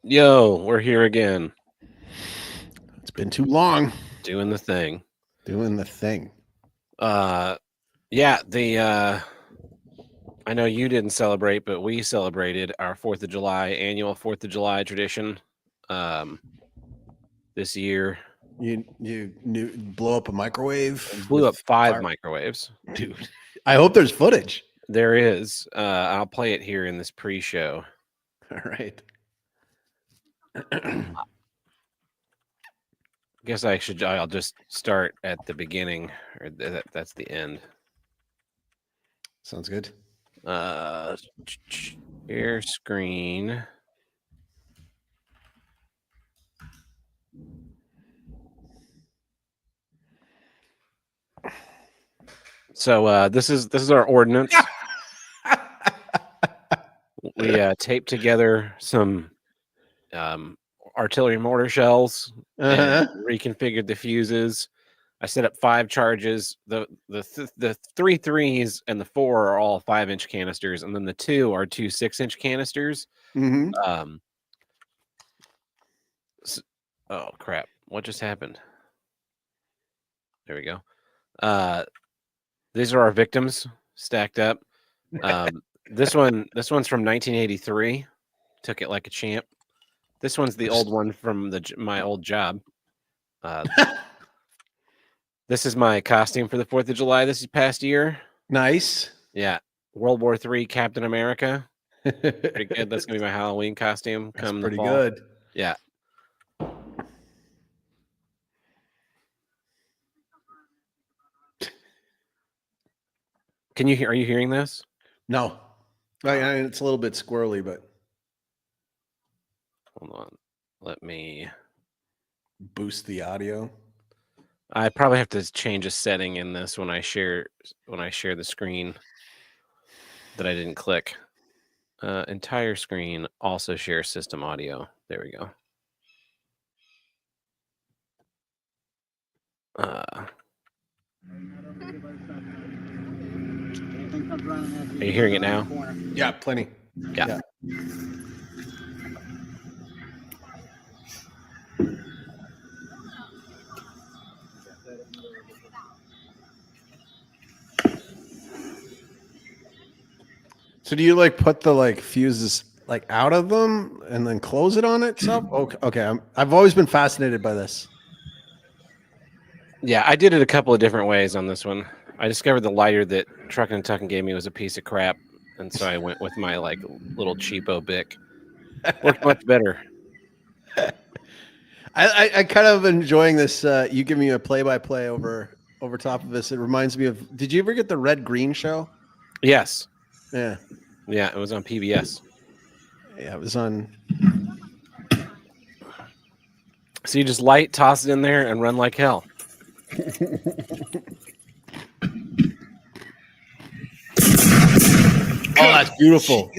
Yo, we're here again, It's been too long doing the thing. doing the thing. Yeah, I know you didn't celebrate, but we celebrated our 4th of July, annual 4th of July tradition. This year You blow up a microwave blew up 5 fire? microwaves. Dude. I hope there's footage. There is. I'll play it here in this pre-show. All right. Guess I'll just start at the beginning, or that's the end. Sounds good. Share screen. So this is our ordinance. We taped together some artillery mortar shells and reconfigured the fuses. I set up 5 charges. The 3 threes and the 4 are all 5-inch canisters, and then the 2 are 2 6-inch canisters. Mm-hmm. Oh crap! What just happened? There we go. These are our victims stacked up. This one's from 1983. Took it like a champ. This one's the old one from my old job. This is my costume for the 4th of July this past year. Nice. Yeah. World War III Captain America. Pretty good. That's going to be my Halloween costume come the fall. Pretty good. Yeah. Are you hearing this? No. It's a little bit squirrely, but hold on. Let me boost the audio. I probably have to change a setting in this when I share the screen that I didn't click. Entire screen, also share system audio. There we go. Are you hearing it now? Yeah, plenty. Yeah. So do you like put the fuses out of them and then close it on itself? Okay. I've always been fascinated by this. Yeah, I did it a couple of different ways on this one. I discovered the lighter that Truckin' and Tuckin' gave me was a piece of crap, and so I went with my little cheapo Bic. Worked much better. I kind of enjoying this. You give me a play-by-play over top of this. It reminds me of. Did you ever get the Red Green show? Yes. Yeah. Yeah, it was on PBS. Yeah, it was on. So you just toss it in there, and run like hell. Oh, that's beautiful.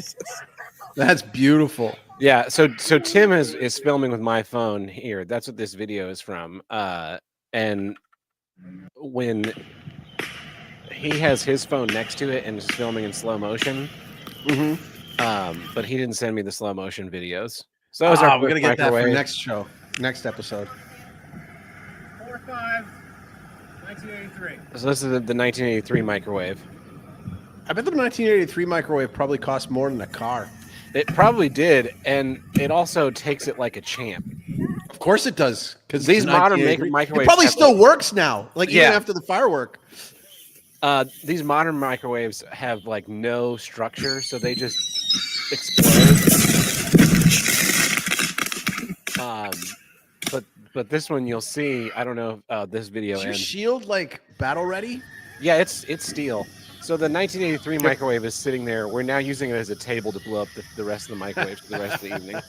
That's beautiful. Yeah, so Tim is filming with my phone here. That's what this video is from. And when he has his phone next to it and is filming in slow motion, but he didn't send me the slow motion videos. So that was we're gonna get that for next episode. 4/5, 1983. So this is the 1983 microwave. I bet the 1983 microwave probably cost more than a car. It probably did, and it also takes it like a champ. Of course it does, because these modern microwaves it probably still works now, even after the firework. These modern microwaves have no structure, so they just explode. But this one you'll see. I don't know if this video. Is your shield battle ready? Yeah, it's steel. So the 1983 microwave is sitting there. We're now using it as a table to blow up the rest of the microwave for the rest of the evening.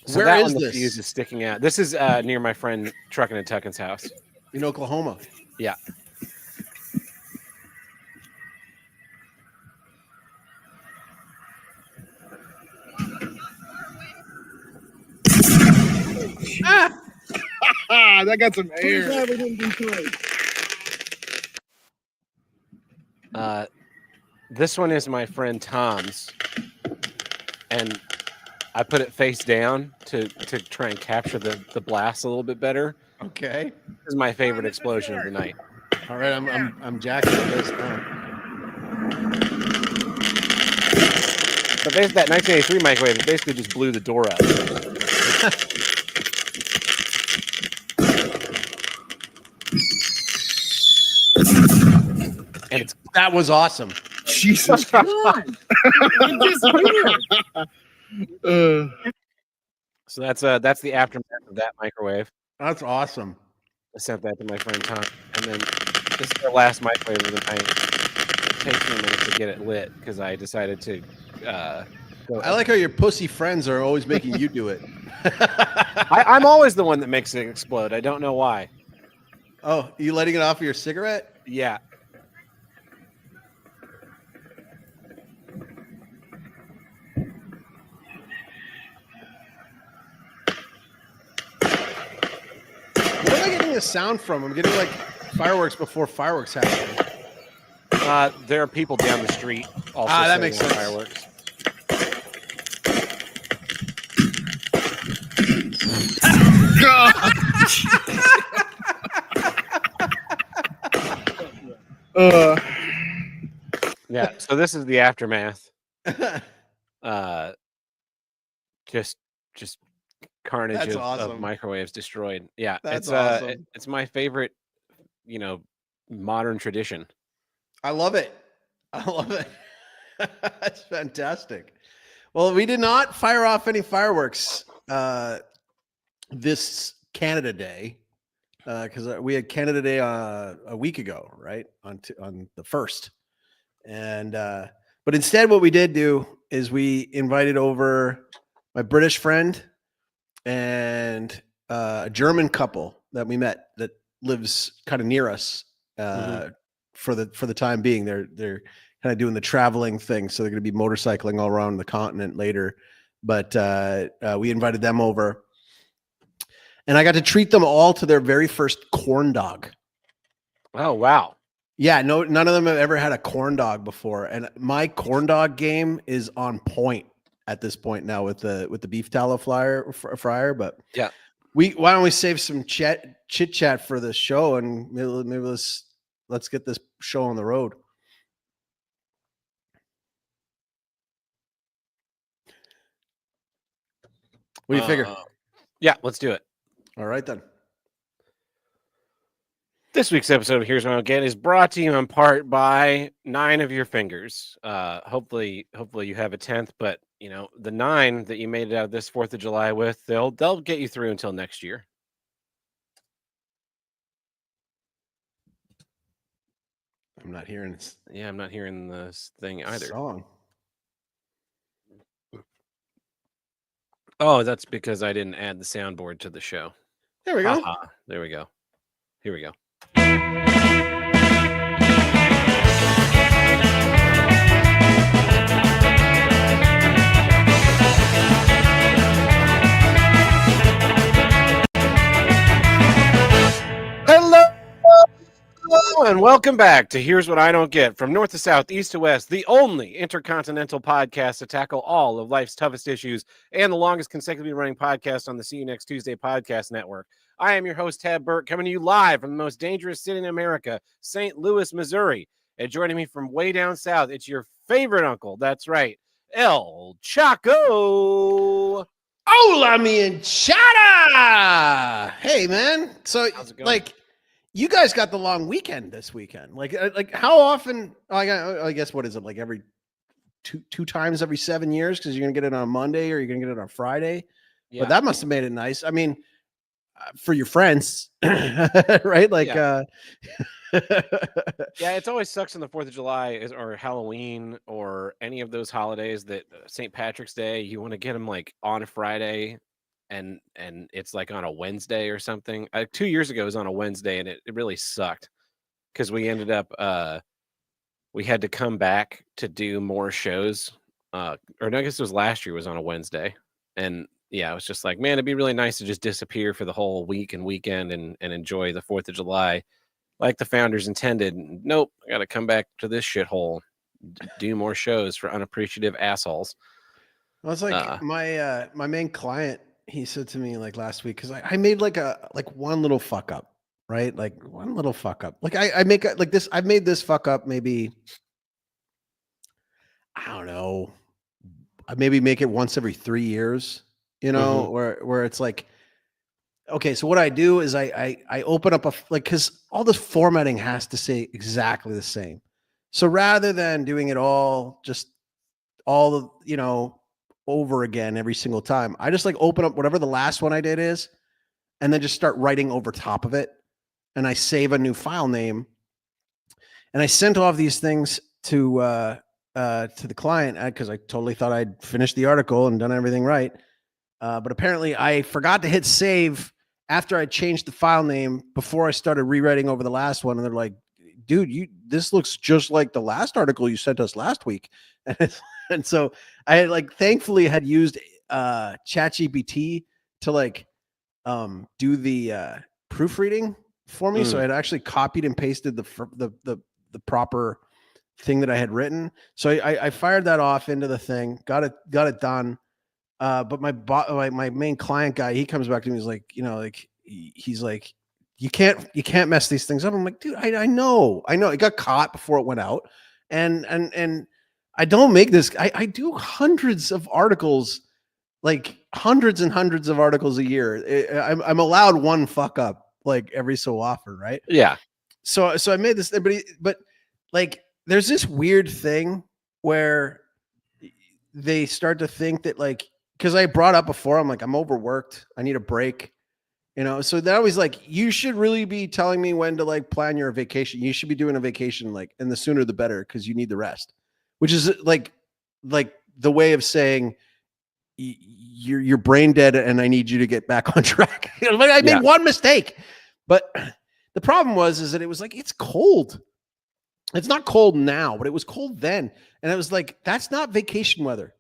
So where is the this? Fuse is sticking out. This is near my friend Truckin' and Tuckin's house in Oklahoma. Yeah. That got some air. This one is my friend Tom's. and I put it face down to try and capture the blast a little bit better. Okay. This is my favorite explosion of the night. All right, I'm jacking this now. But there's that 1983 microwave. It basically just blew the door up. And That was awesome. Jesus Christ. So that's the aftermath of that microwave. That's awesome. I sent that to my friend Tom, and then this is our last microwave of the night. It takes me a minute to get it lit because I decided to. Go I like how your pussy friends are always making you do it. I'm always the one that makes it explode. I don't know why. Oh, you letting it off of your cigarette? Yeah. Where am I getting this sound from? I'm getting like fireworks before fireworks happen. There are people down the street also. That makes setting off sense. Fireworks. Yeah. So this is the aftermath. Just carnage That's of awesome. microwaves destroyed. Yeah, That's it's awesome. it's my favorite, modern tradition. I love it. I love it. That's fantastic. Well, we did not fire off any fireworks this Canada Day because we had Canada Day a week ago, right on the 1st, and but instead, what we did do is we invited over my British friend and a German couple that we met that lives kind of near us for the time being. They're kind of doing the traveling thing, so they're going to be motorcycling all around the continent later. But we invited them over, and I got to treat them all to their very first corn dog. Oh wow! Yeah, no, none of them have ever had a corn dog before, and my corn dog game is on point at this point now with the beef tallow fryer. But yeah, why don't we save some chit chat for the show, and maybe let's get this show on the road. What do you figure? Yeah, let's do it. All right then. This week's episode of Here's What I Don't Get is brought to you in part by 9 of your fingers. Hopefully you have a 10th, but the 9 that you made it out this 4th of July with, they'll get you through until next year. I'm not hearing this. Yeah, I'm not hearing this thing either. Song. Oh, that's because I didn't add the soundboard to the show. There we go. There we go. Here we go. Hello and welcome back to Here's What I Don't Get. From north to south, east to west, the only intercontinental podcast to tackle all of life's toughest issues and the longest consecutively running podcast on the See You Next Tuesday podcast network. I am your host, Tab Burke, coming to you live from the most dangerous city in America, St. Louis, Missouri. And joining me from way down south, it's your favorite uncle. That's right, El Chaco. Hola, mi enchilada. Hey, man. So, How's it going? like, you guys got the long weekend this weekend. Like how often? I guess what is it? Like every two times every 7 years because you're gonna get it on Monday or you're gonna get it on Friday. Yeah. But that must have made it nice. I mean, for your friends, right? Like, yeah, it always sucks on the 4th of July or Halloween or any of those holidays that St. Patrick's Day, you want to get them like on a Friday and it's like on a Wednesday or something. 2 years ago it was on a Wednesday and it really sucked because we ended up we had to come back to do more shows. Or no, I guess it was last year was on a Wednesday. And yeah, it was just like, man, it'd be really nice to just disappear for the whole week and weekend and enjoy the 4th of July like the founders intended. Nope, I got to come back to this shithole, do more shows for unappreciative assholes. I was like, my main client, he said to me like last week, because I made like one little fuck up, right? Like one little fuck up. Like I make like this, I've made this fuck up maybe, I don't know, I maybe make it once every 3 years, you know, where it's like, okay, so what I do is I open up like, because all this formatting has to say exactly the same. So rather than doing it all over again every single time, I just like open up whatever the last one I did is, and then just start writing over top of it. And I save a new file name, and I sent off these things to the client because I totally thought I'd finished the article and done everything right. But apparently I forgot to hit save after I changed the file name before I started rewriting over the last one. And they're like, dude, this looks just like the last article you sent us last week. And so I had thankfully had used ChatGPT to do the proofreading for me. So I had actually copied and pasted the proper thing that I had written. So I fired that off into the thing, got it done. But my main client guy, he comes back to me. He's like, he's like, you can't mess these things up. I'm like, dude, I know. It got caught before it went out. And I don't make this. I do hundreds of articles, like hundreds and hundreds of articles a year. I'm allowed one fuck up like every so often, right? Yeah. So I made this, but like there's this weird thing where they start to think that because I brought up before, I'm like, I'm overworked. I need a break. So they're always like, you should really be telling me when to plan your vacation. You should be doing a vacation and the sooner the better, because you need the rest, which is like the way of saying you're brain dead and I need you to get back on track. I made one mistake, but the problem is that it was it's cold. It's not cold now, but it was cold then. And it was like, that's not vacation weather.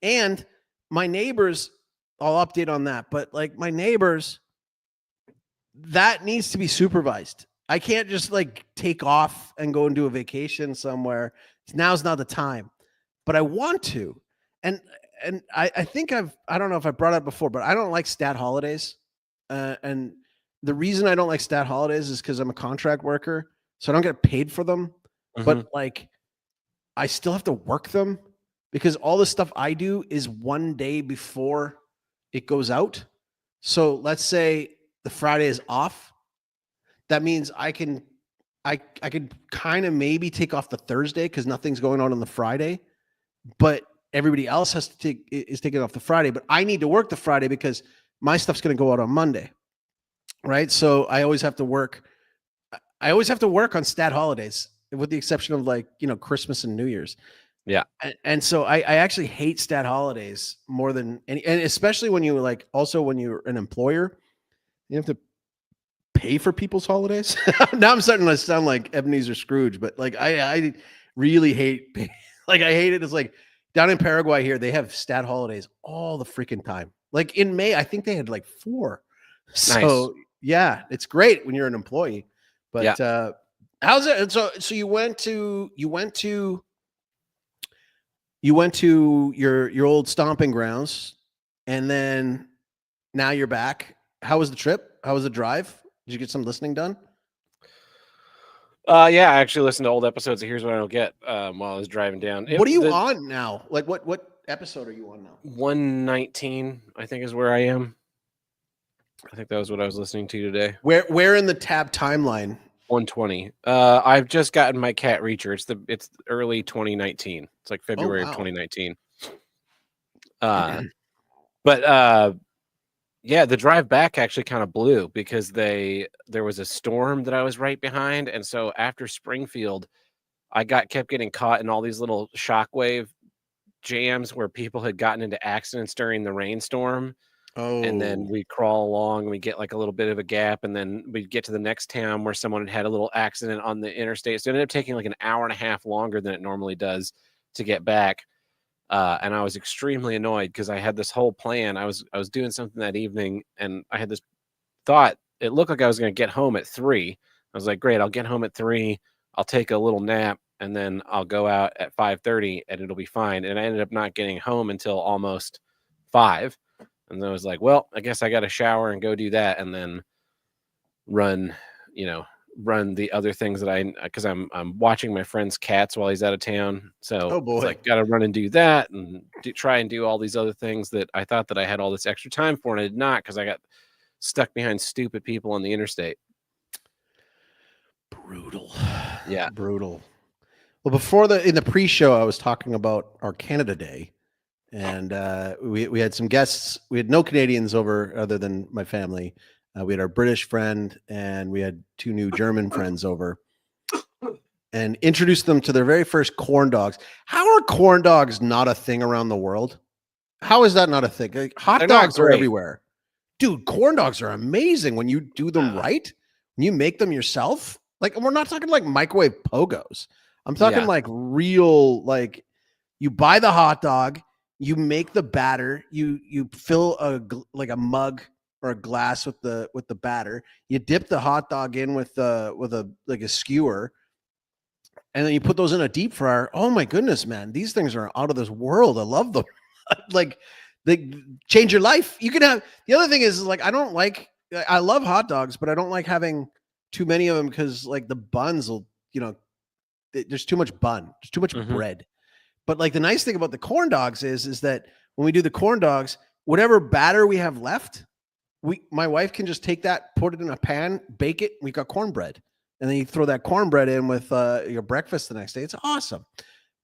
And my neighbors, I'll update on that, but my neighbors, that needs to be supervised. I can't just take off and go and do a vacation somewhere. Now's not the time, but I want to. And I think I don't know if I brought it up before, but I don't like stat holidays. And the reason I don't like stat holidays is because I'm a contract worker, so I don't get paid for them. But I still have to work them because all the stuff I do is one day before it goes out. So let's say the Friday is off. That means I can kind of maybe take off the Thursday because nothing's going on the Friday, but everybody else is taking off the Friday. But I need to work the Friday because my stuff's going to go out on Monday, right? So I always have to work. I always have to work on stat holidays, with the exception of Christmas and New Year's. Yeah. And so I actually hate stat holidays more than any, and especially when you also when you're an employer, you have to pay for people's holidays. Now I'm starting to sound like Ebenezer Scrooge, but I really hate, I hate it. It's down in Paraguay here, they have stat holidays all the freaking time. In May, I think they had 4. So Nice. yeah, it's great when you're an employee, but how's it? So you went to your old stomping grounds, and then now you're back. How was the trip? How was the drive? Did you get some listening done? Yeah, I actually listened to old episodes of Here's What I Don't Get while I was driving down. What are you on now? What episode are you on now? 119, I think, is where I am. I think that was what I was listening to today. Where in the tab timeline? 120. I've just gotten my cat Reacher. It's early 2019. It's February of 2019. But yeah, the drive back actually kind of blew because there was a storm that I was right behind, and so after Springfield, I kept getting caught in all these little shockwave jams where people had gotten into accidents during the rainstorm. Oh. And then we crawl along and we get a little bit of a gap, and then we get to the next town where someone had a little accident on the interstate. So it ended up taking an hour and a half longer than it normally does to get back. And I was extremely annoyed because I had this whole plan. I was doing something that evening, and I had this thought. It looked like I was going to get home at 3. I was like, great, I'll get home at 3. I'll take a little nap, and then I'll go out at 5:30 and it'll be fine. And I ended up not getting home until almost 5. And then I was like, well, I guess I got to shower and go do that, and then run, run the other things that because I'm watching my friend's cats while he's out of town. So Oh, boy. it's like, got to run and do that and try and do all these other things that I thought that I had all this extra time for, and I did not, because I got stuck behind stupid people on the interstate. Brutal. Yeah. Brutal. Well, in the pre-show, I was talking about our Canada Day, and we had some guests. We had no Canadians over other than my family. We had our British friend, and we had 2 new German friends over, and introduced them to their very first corn dogs. How are corn dogs not a thing around the world? How is that not a thing? Like, hot They're not dogs are great. everywhere. Dude, corn dogs are amazing when you do them right. When you make them yourself. Like, we're not talking like microwave pogos. I'm talking Yeah. like real, like, you buy the hot dog, you make the batter, you fill like a mug or a glass with the batter. You dip the hot dog in with a like a skewer, and then you put those in a deep fryer. Oh my goodness, man, these things are out of this world. I love them. Like, they change your life. You can have, the other thing is, like, I love hot dogs, but I don't like having too many of them, because like the buns will, there's too much bun, there's too much bread. But like, the nice thing about the corn dogs is that when we do the corn dogs, whatever batter we have left, my wife can just take that, put it in a pan, bake it. We got cornbread, and then you throw that cornbread in with your breakfast the next day. It's awesome.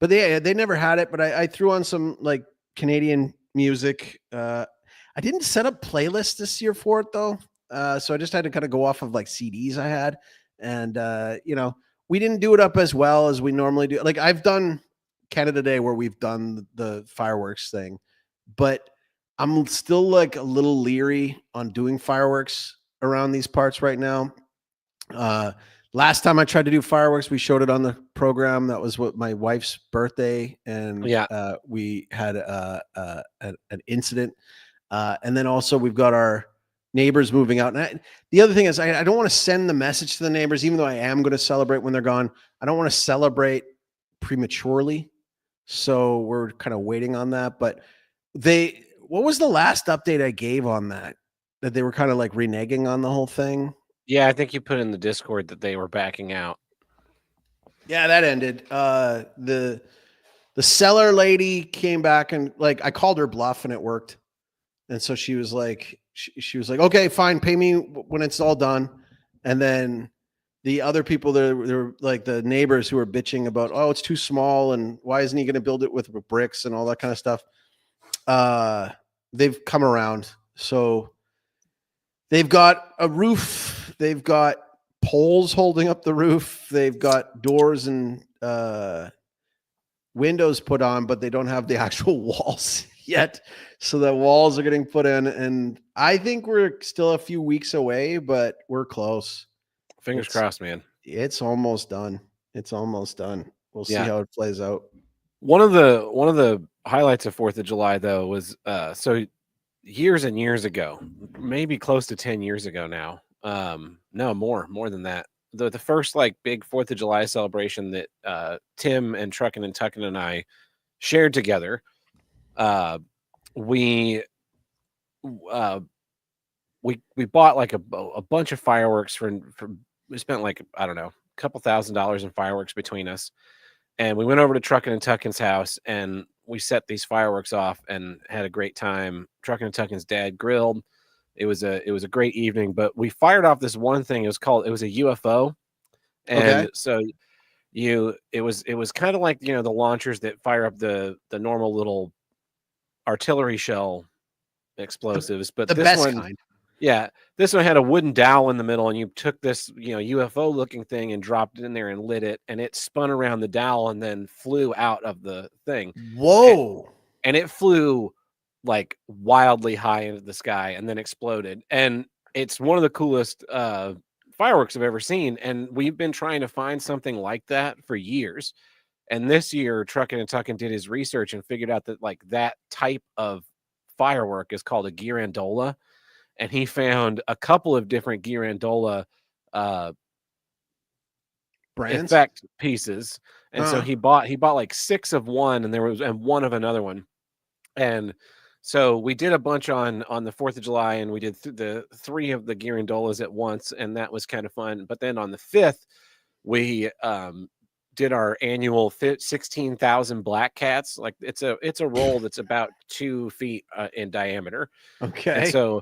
But they never had it. But I threw on some like Canadian music. I didn't set up playlists this year for it though. So I just had to kind of go off of like CDs I had. And, we didn't do it up as well as we normally do. Like, I've done Canada Day where we've done the fireworks thing, but I'm still like a little leery on doing fireworks around these parts right now. Last time I tried to do fireworks, we showed it on the program. That was what my wife's birthday, and we had an incident. And then also we've got our neighbors moving out. And the other thing is, I don't want to send the message to the neighbors, even though I am going to celebrate when they're gone. I don't want to celebrate prematurely. So we're kind of waiting on that. But what was the last update I gave on that they were kind of like reneging on the whole thing? Yeah, I think you put in the Discord that they were backing out. Yeah, that ended. The seller lady came back, and like, I called her bluff and it worked. And so she was like, she was like, okay, fine, pay me when it's all done. And then the other people, they're like the neighbors who were bitching about, oh, it's too small, and why isn't he going to build it with bricks and all that kind of stuff. They've come around. So they've got a roof. They've got poles holding up the roof. They've got doors and windows put on, but they don't have the actual walls yet. So the walls are getting put in, and I think we're still a few weeks away, but we're close. Fingers crossed, man. It's almost done. It's almost done. We'll see how it plays out. One of the highlights of 4th of July though was so years and years ago, maybe close to 10 years ago now. No, more than that. The first like big 4th of July celebration that Tim and Truckin' and Tuckin' and I shared together. We bought like a bunch of fireworks we spent like, I don't know, a couple $1,000s in fireworks between us. And we went over to Truckin' and Tuckin's house, and we set these fireworks off and had a great time. Truckin' and Tuckin's dad grilled. It was a great evening, but we fired off this one thing. It was a UFO. And so it was kind of like, the launchers that fire up the normal little artillery shell explosives, but the this best one, kind. yeah, this one had a wooden dowel in the middle, and you took this, UFO looking thing and dropped it in there and lit it, and it spun around the dowel and then flew out of the thing. Whoa. And it flew like wildly high into the sky and then exploded. And it's one of the coolest fireworks I've ever seen. And we've been trying to find something like that for years. And this year, Truckin' and Tuckin' did his research and figured out that like that type of firework is called a girandola. And he found a couple of different girandola brands. effect pieces, and so Uh-huh. he bought like 6 of one, and one of another one, and so we did a bunch on the 4th of July, and we did the 3 of the Girandolas at once, and that was kind of fun. But then on the 5th, we did our annual 16,000 black cats. Like it's a roll that's about 2 feet in diameter, and Okay. so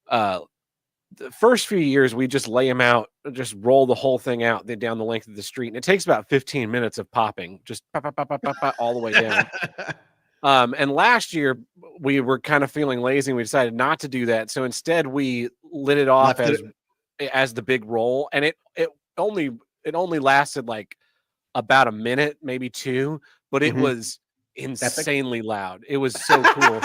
the first few years we just lay them out, just roll the whole thing out down the length of the street, and it takes about 15 minutes of popping, just pop, pop, pop, pop, pop, pop, all the way down. And last year we were kind of feeling lazy, and we decided not to do that. So instead we lit it off Left as the big roll, and it only lasted like about a minute, maybe 2, but it Mhm. was insanely loud. It was so cool.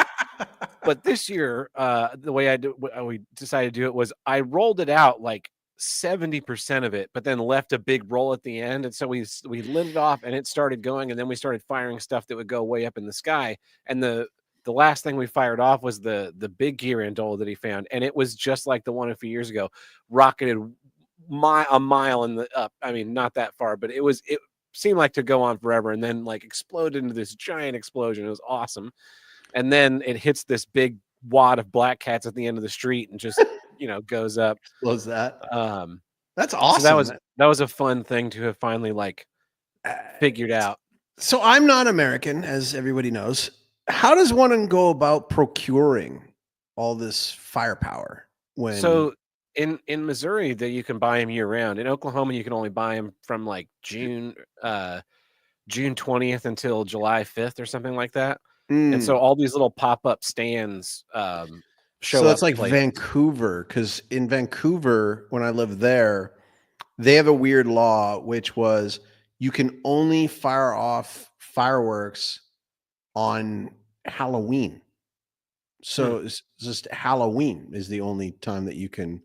But this year, the way we decided to do it was I rolled it out like 70% of it, but then left a big roll at the end. And so we lit it off, and it started going, and then we started firing stuff that would go way up in the sky. And the last thing we fired off was the big Girandola that he found, and it was just like the one a few years ago, rocketed a mile in the up. I mean, not that far, but it seemed like to go on forever, and then like exploded into this giant explosion. It was awesome. And then it hits this big wad of black cats at the end of the street and just, goes up. Close that. Um, That's awesome. So that was a fun thing to have finally like figured out. So I'm not American, as everybody knows. How does one go about procuring all this firepower? So in Missouri, that you can buy them year round. In Oklahoma, you can only buy them from like June 20th until July 5th or something like that. And so all these little pop-up stands show so up. that's like places. Vancouver, because in Vancouver, when I lived there, they have a weird law, which was you can only fire off fireworks on Halloween. So it's just Halloween is the only time that you can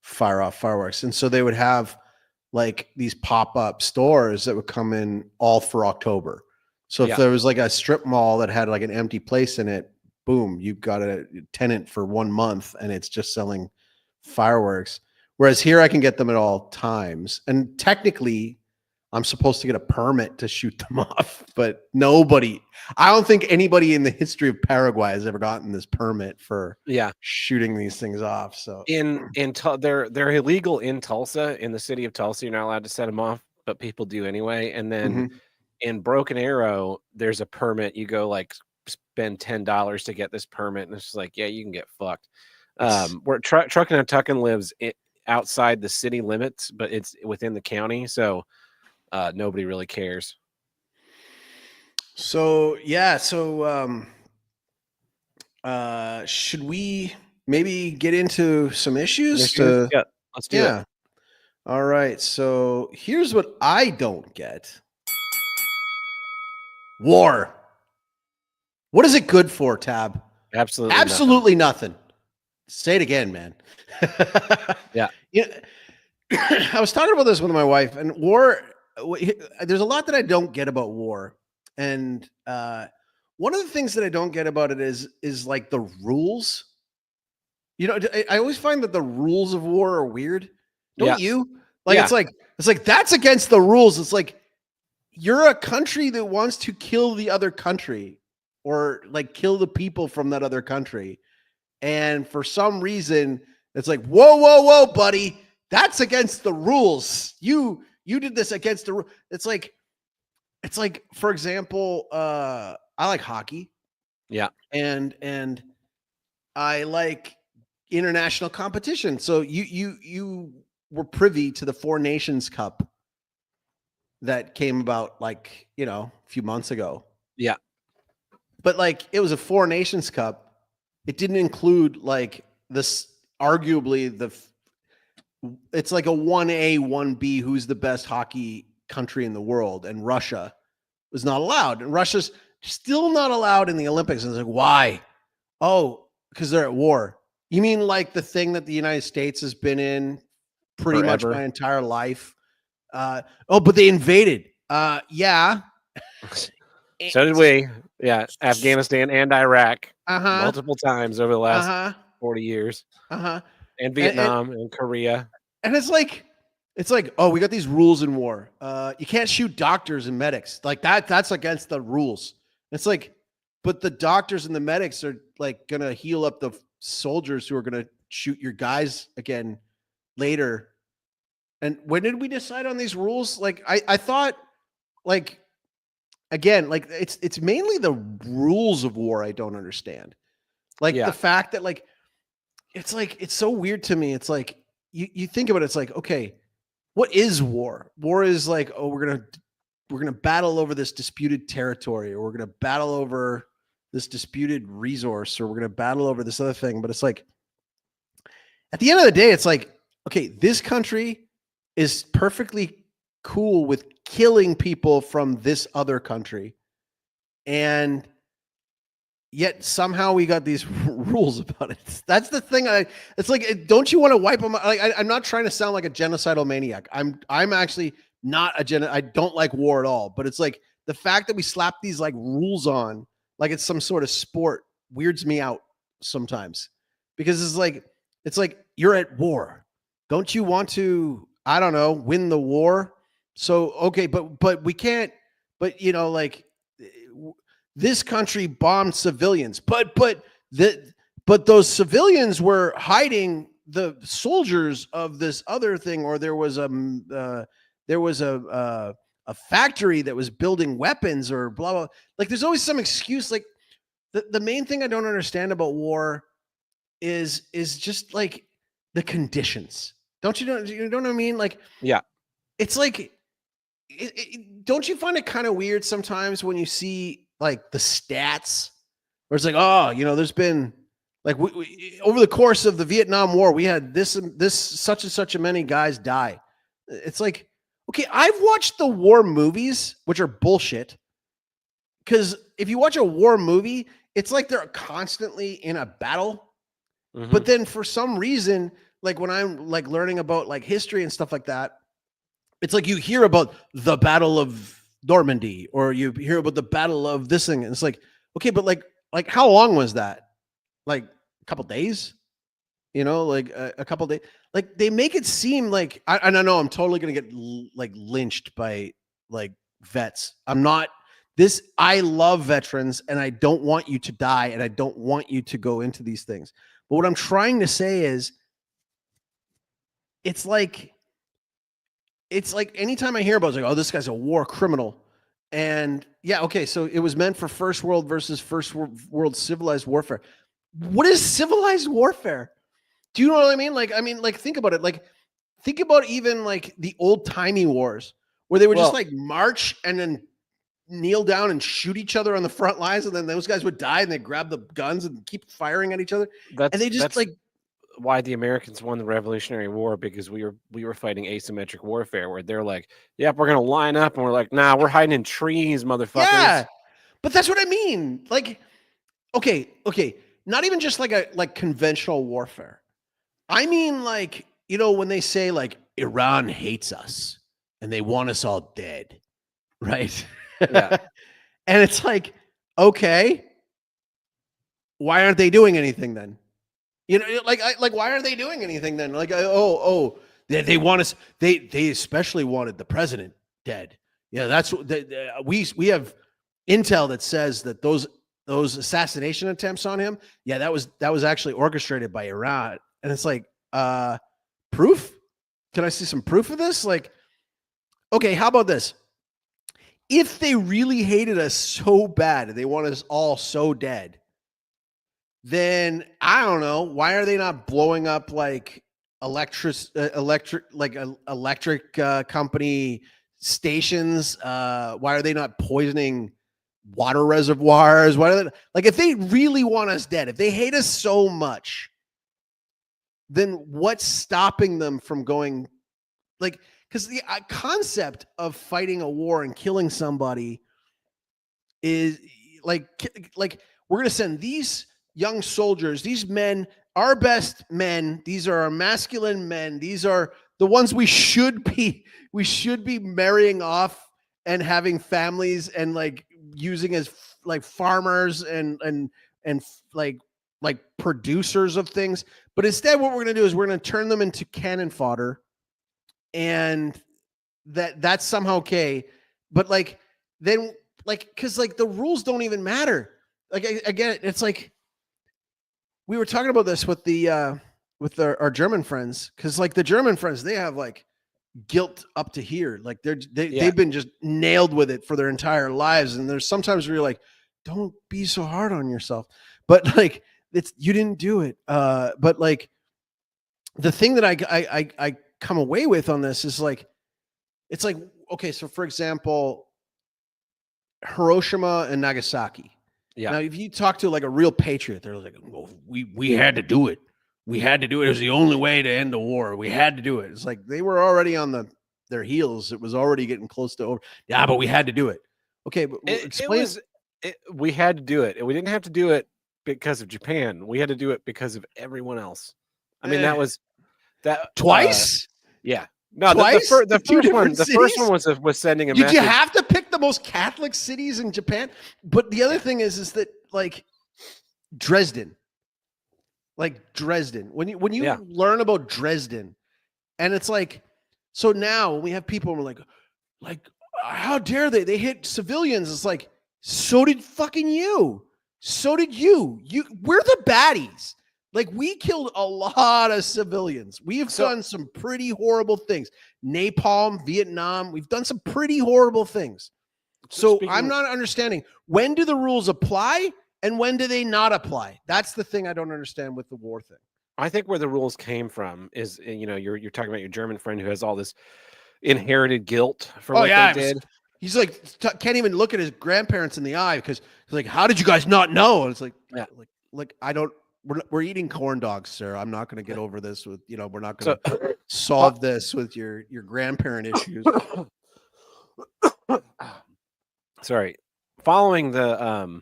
fire off fireworks. And so they would have like these pop-up stores that would come in all for October. So if there was like a strip mall that had like an empty place in it, boom, you've got a tenant for 1 month, and it's just selling fireworks. Whereas here I can get them at all times. And technically I'm supposed to get a permit to shoot them off, but I don't think anybody in the history of Paraguay has ever gotten this permit for shooting these things off. So they're illegal in Tulsa, in the city of Tulsa. You're not allowed to set them off, but people do anyway. And then in Broken Arrow, there's a permit. You go like spend $10 to get this permit, and it's just like, yeah, you can get fucked. Where Truckin' and Tuckin lives outside the city limits, but it's within the county, so nobody really cares. So should we maybe get into some issues? Yeah, let's do it. All right. So here's what I don't get. War. What is it good for, Tab? Absolutely nothing. Say it again, man. Yeah. I was talking about this with my wife, and war. There's a lot that I don't get about war, and one of the things that I don't get about it is like the rules. I always find that the rules of war are weird. Don't you? Like it's like that's against the rules. It's like you're a country that wants to kill the other country, or like kill the people from that other country, and for some reason it's like whoa, buddy, that's against the rules. You did this against the rule. It's like, for example, I like hockey. Yeah. And I like international competition. So you were privy to the Four Nations Cup that came about like, a few months ago. Yeah. But like, it was a Four Nations Cup. It didn't include like this, arguably it's like a 1A, 1B, who's the best hockey country in the world, and Russia was not allowed. And Russia's still not allowed in the Olympics. And it's like, why? Oh, because they're at war. You mean like the thing that the United States has been in pretty much my entire life? But they invaded. Yeah. So did we. Yeah. Afghanistan and Iraq Uh-huh. multiple times over the last 40 years. Uh-huh. And Vietnam and Korea. And it's like, It's like, oh, we got these rules in war. You can't shoot doctors and medics. Like that's against the rules. It's like, but the doctors and the medics are like gonna heal up the soldiers who are gonna shoot your guys again later. And when did we decide on these rules? Like I thought, like, again, like it's mainly the rules of war I don't understand. Like Yeah. the fact that like it's so weird to me. It's like you think about it, it's like, okay, what is war? War is like, oh, we're gonna battle over this disputed territory, or we're gonna battle over this disputed resource, or we're gonna battle over this other thing. But it's like at the end of the day, it's like, okay, this country is perfectly cool with killing people from this other country. And yet somehow we got these rules about it. That's the thing. It's like, don't you want to wipe them out? Like, I'm not trying to sound like a genocidal maniac. I'm actually not I don't like war at all. But it's like the fact that we slap these like rules on, like it's some sort of sport, weirds me out sometimes, because it's like you're at war. Don't you want to, I don't know, win the war? So okay, but we can't. But you know, like this country bombed civilians, but those civilians were hiding the soldiers of this other thing, or there was a factory that was building weapons, or blah blah. Like there's always some excuse. Like the main thing I don't understand about war is just like the conditions. You know what I mean? Like, Yeah. it's like, don't you find it kind of weird sometimes when you see like the stats where it's like, oh, you know, there's been like we over the course of the Vietnam War, we had this such and such a many guys die. It's like, okay, I've watched the war movies, which are bullshit. Because if you watch a war movie, it's like they're constantly in a battle. Mhm. But then for some reason, like when I'm like learning about like history and stuff like that, it's like you hear about the Battle of Normandy, or you hear about the Battle of this thing, and it's like, okay, but like how long was that? Like a couple days, you know, like a couple days. Like they make it seem like I know I'm totally gonna get like lynched by like vets. I'm not. I love veterans, and I don't want you to die, and I don't want you to go into these things. But what I'm trying to say is, it's like anytime I hear about it, it's like, oh, this guy's a war criminal. And yeah, okay, so it was meant for first world versus first world civilized warfare. What is civilized warfare? Do you know what I mean? Like think about it. Like think about even like the old timey wars where they would just like march and then kneel down and shoot each other on the front lines, and then those guys would die and they grab the guns and keep firing at each other. And they just like why the Americans won the Revolutionary War, because we were fighting asymmetric warfare, where they're like, yep, we're gonna line up, and we're like, nah, we're hiding in trees, motherfuckers. Yeah, but that's what I mean. Like, okay, not even just like conventional warfare. I mean, like, you know, when they say like Iran hates us and they want us all dead, right? Yeah. And it's like, okay, why aren't they doing anything then? You know, like why aren't they doing anything then? Like, they want us. They especially wanted the president dead. Yeah, that's what we have intel that says that those assassination attempts on him. Yeah, that was actually orchestrated by Iran. And it's like, proof? Can I see some proof of this? Like, okay, how about this? If they really hated us so bad and they want us all so dead, then I don't know, why are they not blowing up like electric company stations? Why are they not poisoning water reservoirs? Why are they, like, if they really want us dead, if they hate us so much, then what's stopping them from going, like, because the concept of fighting a war and killing somebody is like we're going to send these young soldiers, these men, our best men, these are our masculine men, these are the ones we should be marrying off and having families and like using as like farmers and like producers of things. But instead what we're going to do is we're going to turn them into cannon fodder and that's somehow okay. But like then like because like the rules don't even matter. Like again, it's like we were talking about this with our German friends, because like the German friends, they have like guilt up to here. Like they've been just nailed with it for their entire lives. And there's sometimes where you're like, don't be so hard on yourself. But like you didn't do it. But like the thing that I come away with on this is like, it's like, okay, so for example, Hiroshima and Nagasaki. Yeah. Now, if you talk to like a real patriot, they're like, well, we had to do it. We had to do it. It was the only way to end the war. We had to do it. It's like they were already on their heels. It was already getting close to over. Yeah, but we had to do it. Okay, but explain. We had to do it. We didn't have to do it because of Japan. We had to do it because of everyone else. I mean, that was that twice. Yeah. No, twice. The first one was sending a message. Did you have to pick the most Catholic cities in Japan? But the other thing is that like Dresden. Like Dresden, when you learn about Dresden, and it's like, so now when we have people, we're like, how dare they? They hit civilians. It's like, so did fucking you. So did you. We're the baddies. Like we killed a lot of civilians. We have done some pretty horrible things. Napalm, Vietnam. We've done some pretty horrible things. So I'm not understanding, when do the rules apply? And when do they not apply? That's the thing I don't understand with the war thing. I think where the rules came from is, you're talking about your German friend who has all this inherited guilt for what they did. He's like, can't even look at his grandparents in the eye because he's like, how did you guys not know? And it's like, like I don't. We're eating corn dogs, sir. I'm not going to get over this with, we're not going to solve this with your grandparent issues. Sorry, following the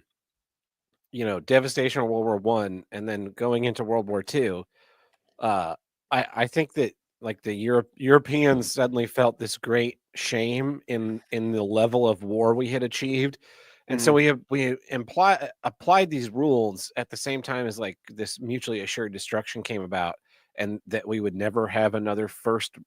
devastation of World War I and then going into World War II, I think that like the Europeans suddenly felt this great shame in the level of war we had achieved, and so we applied these rules at the same time as like this mutually assured destruction came about, and that we would never have another First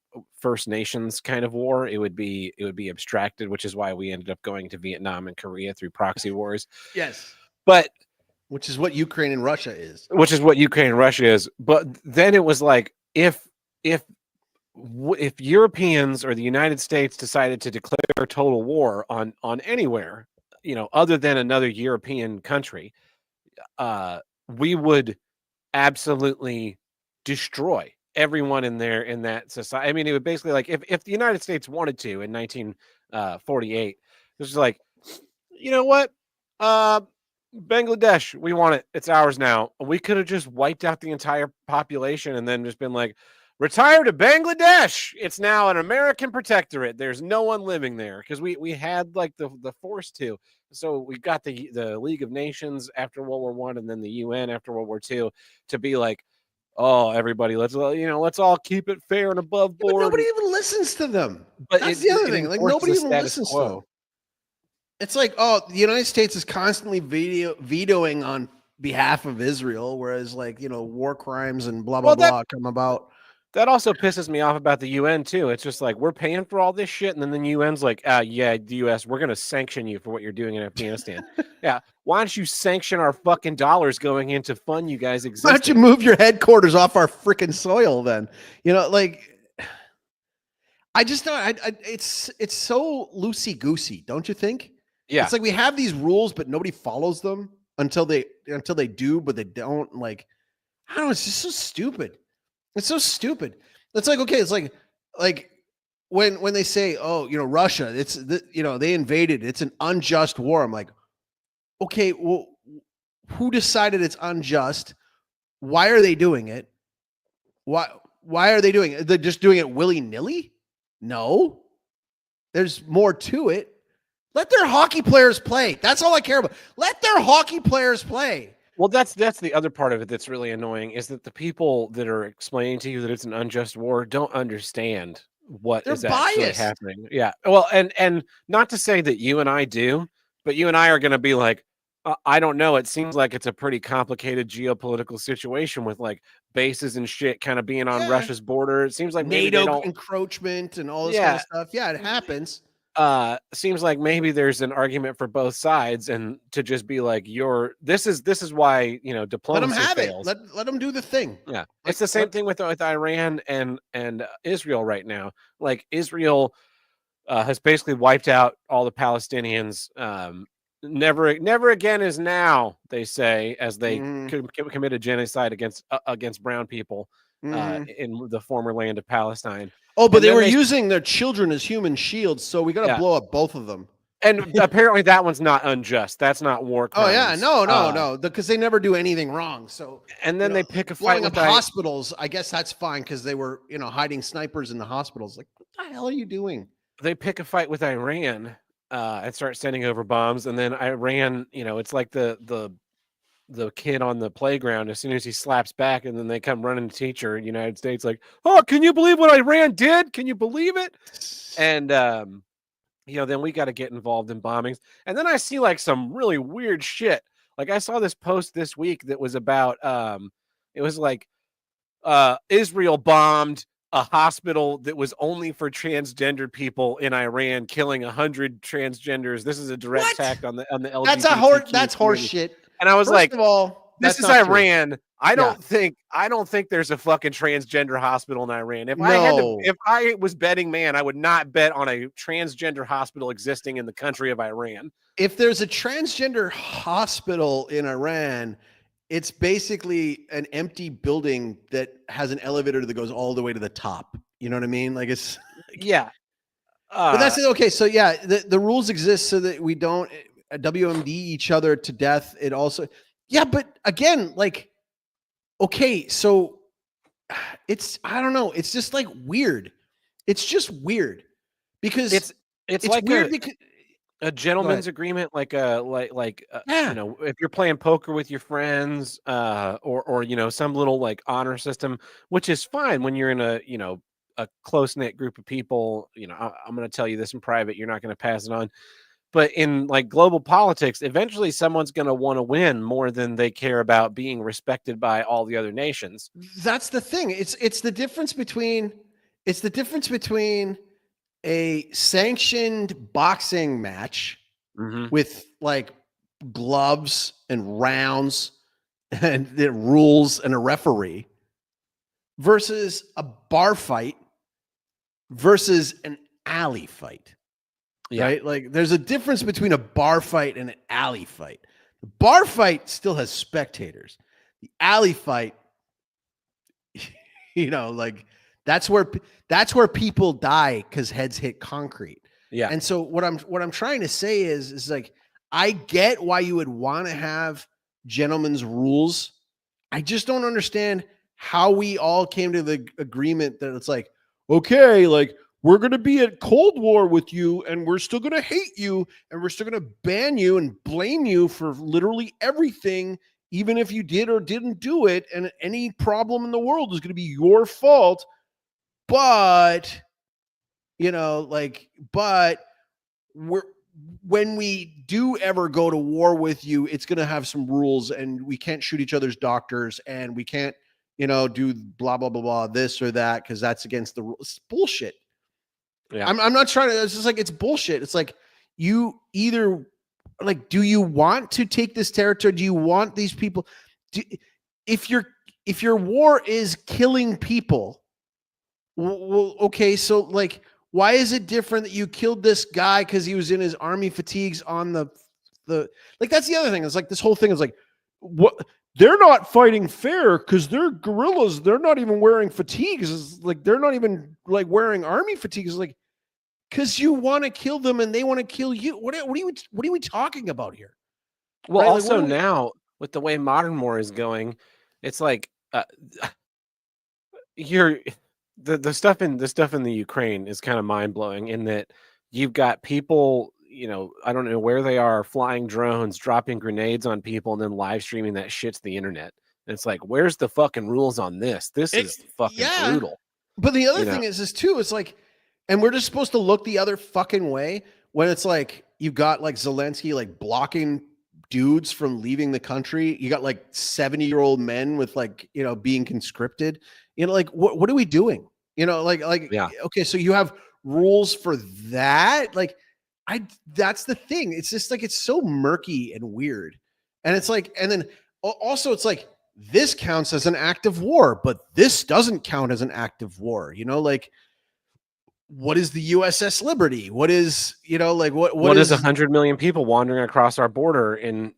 Nations kind of war. It would be abstracted, which is why we ended up going to Vietnam and Korea through proxy wars. Yes, but. Which is what Ukraine and Russia is. But then it was like, if Europeans or the United States decided to declare total war on anywhere, other than another European country, we would absolutely destroy everyone in that society. I mean, it would basically, like, if the United States wanted to in 1948, it was like, you know what? Bangladesh, we want it. It's ours now. We could have just wiped out the entire population and then just been like, retire to Bangladesh. It's now an American protectorate. There's no one living there, because we had like the force to. So we got the League of Nations after World War I, and then the UN after World War II, to be like, oh, everybody, let's all keep it fair and above board. But nobody even listens to them. But that's the other thing. Like nobody even listens to them. It's like, oh, the United States is constantly vetoing on behalf of Israel, whereas like, war crimes and blah, blah, blah come about. That also pisses me off about the UN too. It's just like, we're paying for all this shit, and then the UN's like, yeah, the US, we're going to sanction you for what you're doing in Afghanistan. Yeah. Why don't you sanction our fucking dollars going in to fund you guys existing? Why don't you move your headquarters off our freaking soil then? Like, I just don't, it's so loosey-goosey, don't you think? Yeah. It's like we have these rules, but nobody follows them until they do, but they don't. Like, I don't know. It's just so stupid. It's so stupid. It's like, okay, it's like when they say, oh, Russia, they invaded. It's an unjust war. I'm like, okay, well, who decided it's unjust? Why are they doing it? Why are they doing it? They're just doing it willy-nilly? No. There's more to it. Let their hockey players play. That's all I care about. Let their hockey players play. Well, that's the other part of it that's really annoying, is that the people that are explaining to you that it's an unjust war don't understand what is actually happening. Yeah. Well, and not to say that you and I do, but you and I are going to be like, I don't know. It seems like it's a pretty complicated geopolitical situation with like bases and shit kind of being on Yeah. Russia's border. It seems like maybe they NATO don't. encroachment and all this kind Yeah. of stuff. Yeah, it happens. Seems like maybe there's an argument for both sides, and to just be like, this is why Let them diplomacy have fails. it. Let them do the thing. Yeah, it's the same thing with Iran and Israel right now. Like Israel has basically wiped out all the Palestinians. Never again is now, they say, as they committed genocide against brown people in the former land of Palestine. Oh, but And they then were using their children as human shields, so we got to Yeah. blow up both of them. And apparently that one's not unjust. That's not war crimes. Oh yeah, no, because they never do anything wrong. So And then they pick a fight blowing with up hospitals. I guess that's fine because they were hiding snipers in the hospitals. Like, what the hell are you doing? They pick a fight with Iran and start sending over bombs, and then Iran, it's like the kid on the playground. As soon as he slaps back, and then they come running to teacher in the United States, like, oh, can you believe what Iran did? Can you believe it? And then we got to get involved in bombings. And then I see like some really weird shit. Like I saw this post this week that was about it was like Israel bombed a hospital that was only for transgender people in Iran, killing 100 transgenders. This is a direct attack on the LGBT. That's horse shit. And I was First like, of all, this is Iran. I don't think there's a fucking transgender hospital in Iran. If I was betting man, I would not bet on a transgender hospital existing in the country of Iran. If there's a transgender hospital in Iran, it's basically an empty building that has an elevator that goes all the way to the top. You know what I mean? Like it's yeah. But that's it. Okay, so yeah, the rules exist so that we don't WMD each other to death. It also, yeah, but again, like, okay, so I don't know. It's just like weird. It's just weird because it's like weird because a gentleman's agreement, if you're playing poker with your friends, or some little like honor system, which is fine when you're in a close knit group of people. I'm going to tell you this in private. You're not going to pass it on. But in like global politics, eventually someone's going to want to win more than they care about being respected by all the other nations. That's the thing. It's the difference between a sanctioned boxing match with like gloves and rounds and the rules and a referee versus a bar fight versus an alley fight. Yeah. Right? Like there's a difference between a bar fight and an alley fight. The bar fight still has spectators. The alley fight, like that's where people die because heads hit concrete. Yeah. And so what I'm trying to say is like, I get why you would want to have gentlemen's rules. I just don't understand how we all came to the agreement that it's like, okay, like we're going to be at Cold War with you and we're still going to hate you and we're still going to ban you and blame you for literally everything, even if you did or didn't do it. And any problem in the world is going to be your fault. But, when we do ever go to war with you, it's going to have some rules and we can't shoot each other's doctors and we can't, do blah, blah, blah, blah, this or that, because that's against the rules. It's bullshit. Yeah. I'm not trying to, it's just like, it's bullshit. It's like you either like, do you want to take this territory? Do you want these people? If your war is killing people, well, okay, so like, why is it different that you killed this guy because he was in his army fatigues on the like? That's the other thing. It's like this whole thing is like, what? They're not fighting fair because they're guerrillas. They're not even wearing fatigues. It's like they're not even like wearing army fatigues. Like, because you want to kill them and they want to kill you. What are we talking about here? Well, right? also like, now with the way modern war is going, it's like the stuff in the Ukraine is kind of mind blowing in that you've got people, I don't know where they are, flying drones, dropping grenades on people, and then live streaming that shit to the internet. And it's like, where's the fucking rules on this? This is fucking brutal. But the other thing is too, it's like, and we're just supposed to look the other fucking way when it's like you've got like Zelensky like blocking dudes from leaving the country. You got like 70-year-old men with like, being conscripted. Like what are we doing? Yeah. Okay, so you have rules for that. Like that's the thing. It's just like it's so murky and weird. And it's like, and then also it's like this counts as an act of war, but this doesn't count as an act of war. Like what is the USS Liberty? What is, like what is 100 million people wandering across our border and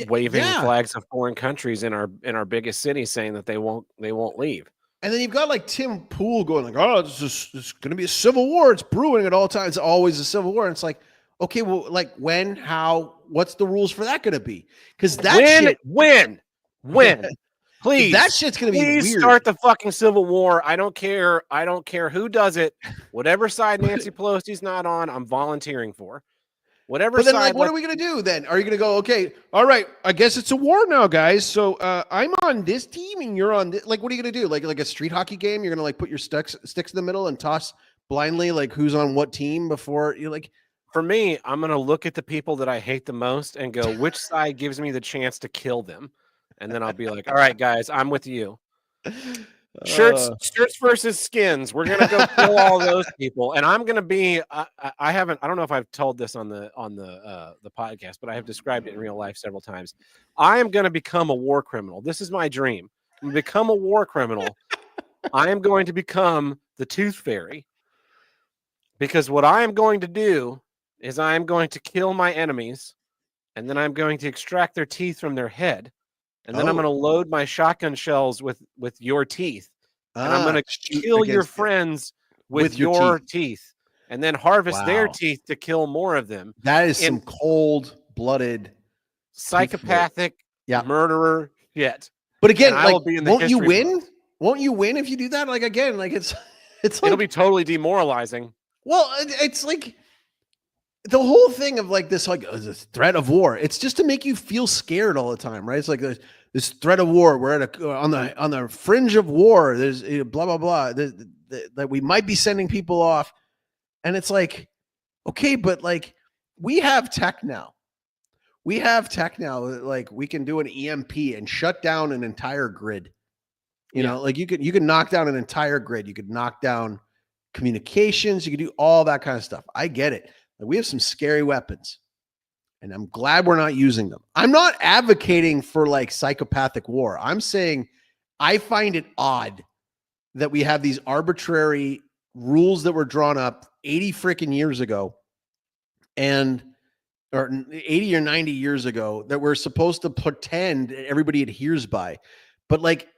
waving yeah. flags of foreign countries in our biggest city, saying that they won't leave? And then you've got like Tim Pool going like, oh, it's going to be a civil war. It's brewing at all times. It's always a civil war. And it's like, okay, well, like when, how, what's the rules for that going to be? Because when, please, that shit's going to be weird. Start the fucking civil war. I don't care who does it. Whatever side Nancy Pelosi's not on, I'm volunteering for. Whatever. But then, side, like, what are we gonna do then? Are you gonna go, okay, all right, I guess it's a war now, guys. So I'm on this team and you're on this. Like, what are you gonna do? Like a street hockey game? You're gonna like put your sticks in the middle and toss blindly, like who's on what team before you like. For me, I'm gonna look at the people that I hate the most and go, which side gives me the chance to kill them, and then I'll be like, all right, guys, I'm with you. Shirts versus skins. We're gonna go kill all those people, and I'm gonna be. I don't know if I've told this on the podcast, but I have described it in real life several times. I am gonna become a war criminal. This is my dream. I'm gonna become a war criminal. I am going to become the Tooth Fairy, because what I am going to do is I am going to kill my enemies, and then I'm going to extract their teeth from their head. And then I'm going to load my shotgun shells with your teeth. And I'm going to kill your friends with your teeth. And then harvest their teeth to kill more of them. That is some cold-blooded, psychopathic murderer shit. But again, like, won't you win? Won't you win if you do that? Like, again, like it's like, it'll be totally demoralizing. Well, it's like the whole thing of like this, like this threat of war. It's just to make you feel scared all the time, right? It's like this threat of war. We're at on the fringe of war. There's blah blah blah. That we might be sending people off, and it's like, okay, but like we have tech now. Like we can do an EMP and shut down an entire grid. You know, like you can knock down an entire grid. You could knock down communications. You could do all that kind of stuff. I get it. Like, we have some scary weapons, and I'm glad we're not using them. I'm not advocating for like psychopathic war. I'm saying I find it odd that we have these arbitrary rules that were drawn up 80 freaking years ago or 80 or 90 years ago that we're supposed to pretend everybody adheres by. But like,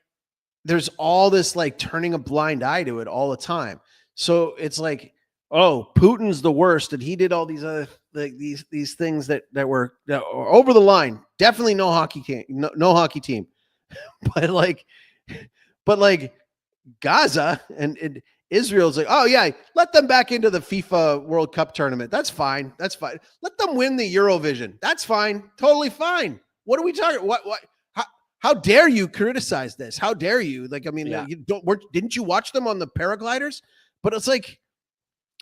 there's all this like turning a blind eye to it all the time. So it's like, oh, Putin's the worst, and he did all these other like these things that were over the line. Definitely no hockey team, no hockey team. But like Gaza and Israel's like, oh yeah, let them back into the FIFA World Cup tournament. That's fine. That's fine. Let them win the Eurovision. That's fine. Totally fine. What are we talking? What? How dare you criticize this? How dare you? Like, I mean, didn't you watch them on the paragliders? But it's like,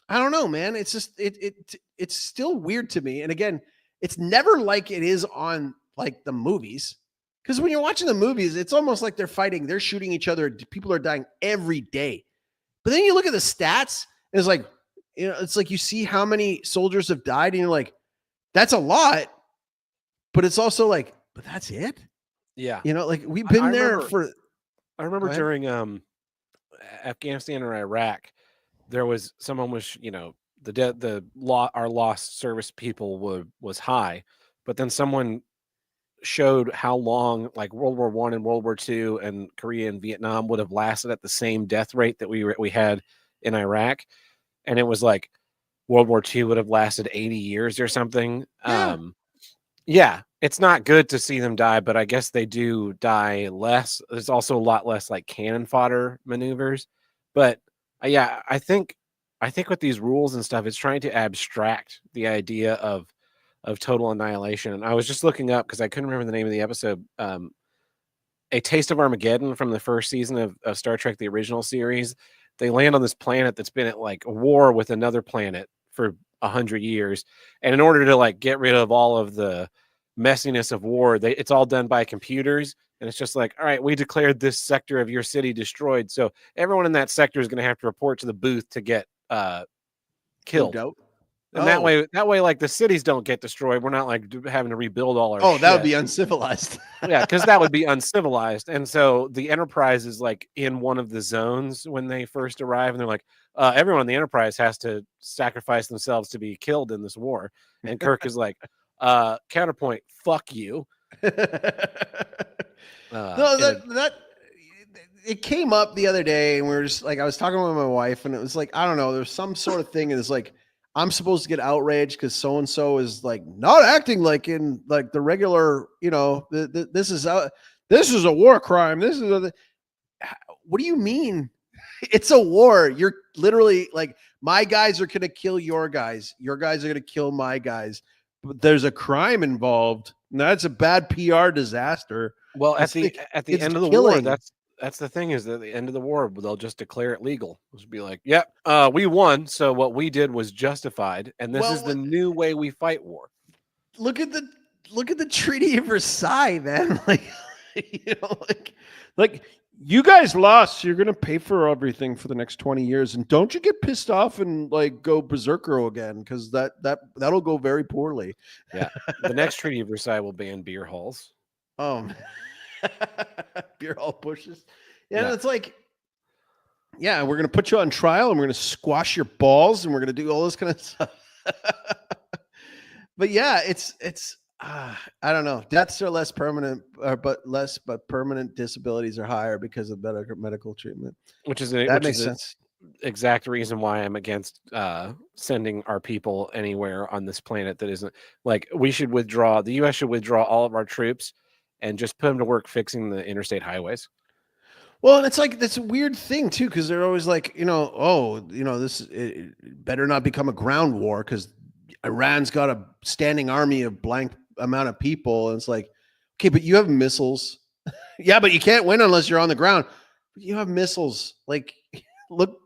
I don't know, man. It's just it's still weird to me. And again, it's never like it is on like the movies. Because when you're watching the movies, it's almost like they're fighting, they're shooting each other. People are dying every day. But then you look at the stats, and it's like, it's like you see how many soldiers have died, and you're like, that's a lot. But it's also like, but that's it. Yeah. Like we've been I remember during Afghanistan or Iraq, there was someone was, our lost service people was high, but then someone showed how long like World War I and World War II and Korea and Vietnam would have lasted at the same death rate that we had in Iraq. And it was like World War II would have lasted 80 years or something. Yeah. It's not good to see them die, but I guess they do die less. There's also a lot less like cannon fodder maneuvers. But I think with these rules and stuff, it's trying to abstract the idea of total annihilation. And I was just looking up because I couldn't remember the name of the episode. A Taste of Armageddon from the first season of Star Trek, the original series. They land on this planet that's been at like a war with another planet for 100 years. And in order to like get rid of all of the messiness of war. It's all done by computers, and it's just like, all right, we declared this sector of your city destroyed, so everyone in that sector is going to have to report to the booth to get killed. Moved out. And that way, like the cities don't get destroyed. We're not like having to rebuild all our. Oh, shit. that would be uncivilized. Yeah, because that would be uncivilized. And so the Enterprise is like in one of the zones when they first arrive, and they're like, everyone in the Enterprise has to sacrifice themselves to be killed in this war. And Kirk is like, counterpoint, fuck you. No, that it came up the other day, and we were just like, I was talking with my wife, and it was like, I don't know, there's some sort of thing, and it's like, I'm supposed to get outraged because so and so is like not acting like in like the regular, you know, this is a war crime. This is what do you mean? It's a war. You're literally like, my guys are gonna kill your guys. Your guys are gonna kill my guys. But there's a crime involved. And that's a bad PR disaster. Well, at the end of the war, that's the thing, is that at the end of the war, they'll just declare it legal. It'll be like, yeah, we won, so what we did was justified, and this is the new way we fight war. Look at the Treaty of Versailles, man. Like, you know, like you guys lost, so you're gonna pay for everything for the next 20 years, and don't you get pissed off and like go berserker again, because that'll go very poorly. Yeah, the next Treaty of Versailles will ban beer halls. Beer hall pushes. Yeah, it's like, yeah, we're gonna put you on trial, and we're gonna squash your balls, and we're gonna do all this kind of stuff. But yeah, it's I don't know. Deaths are less permanent, but permanent disabilities are higher because of better medical treatment. That makes sense. Exact reason why I'm against sending our people anywhere on this planet that isn't like, we should withdraw. The U.S. should withdraw all of our troops and just put them to work fixing the interstate highways. Well, and it's like, that's a weird thing too, because they're always like, you know, it better not become a ground war because Iran's got a standing army of blank amount of people. And it's like, okay, but you have missiles. Yeah, but you can't win unless you're on the ground. But you have missiles. Like, look,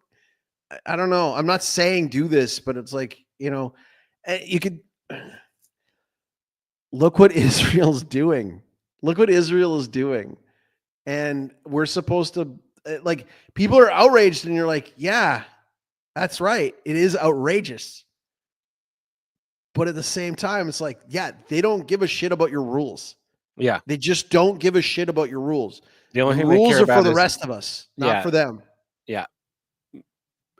I don't know. I'm not saying do this, but it's like, you know, you could look what Israel's doing. Look what Israel is doing. And we're supposed to, like, people are outraged, and you're like, yeah, that's right. It is outrageous. But at the same time, it's like, yeah, they don't give a shit about your rules. Yeah. They just don't give a shit about your rules. The only thing rules they care are about for the is, rest of us, not for them. Yeah.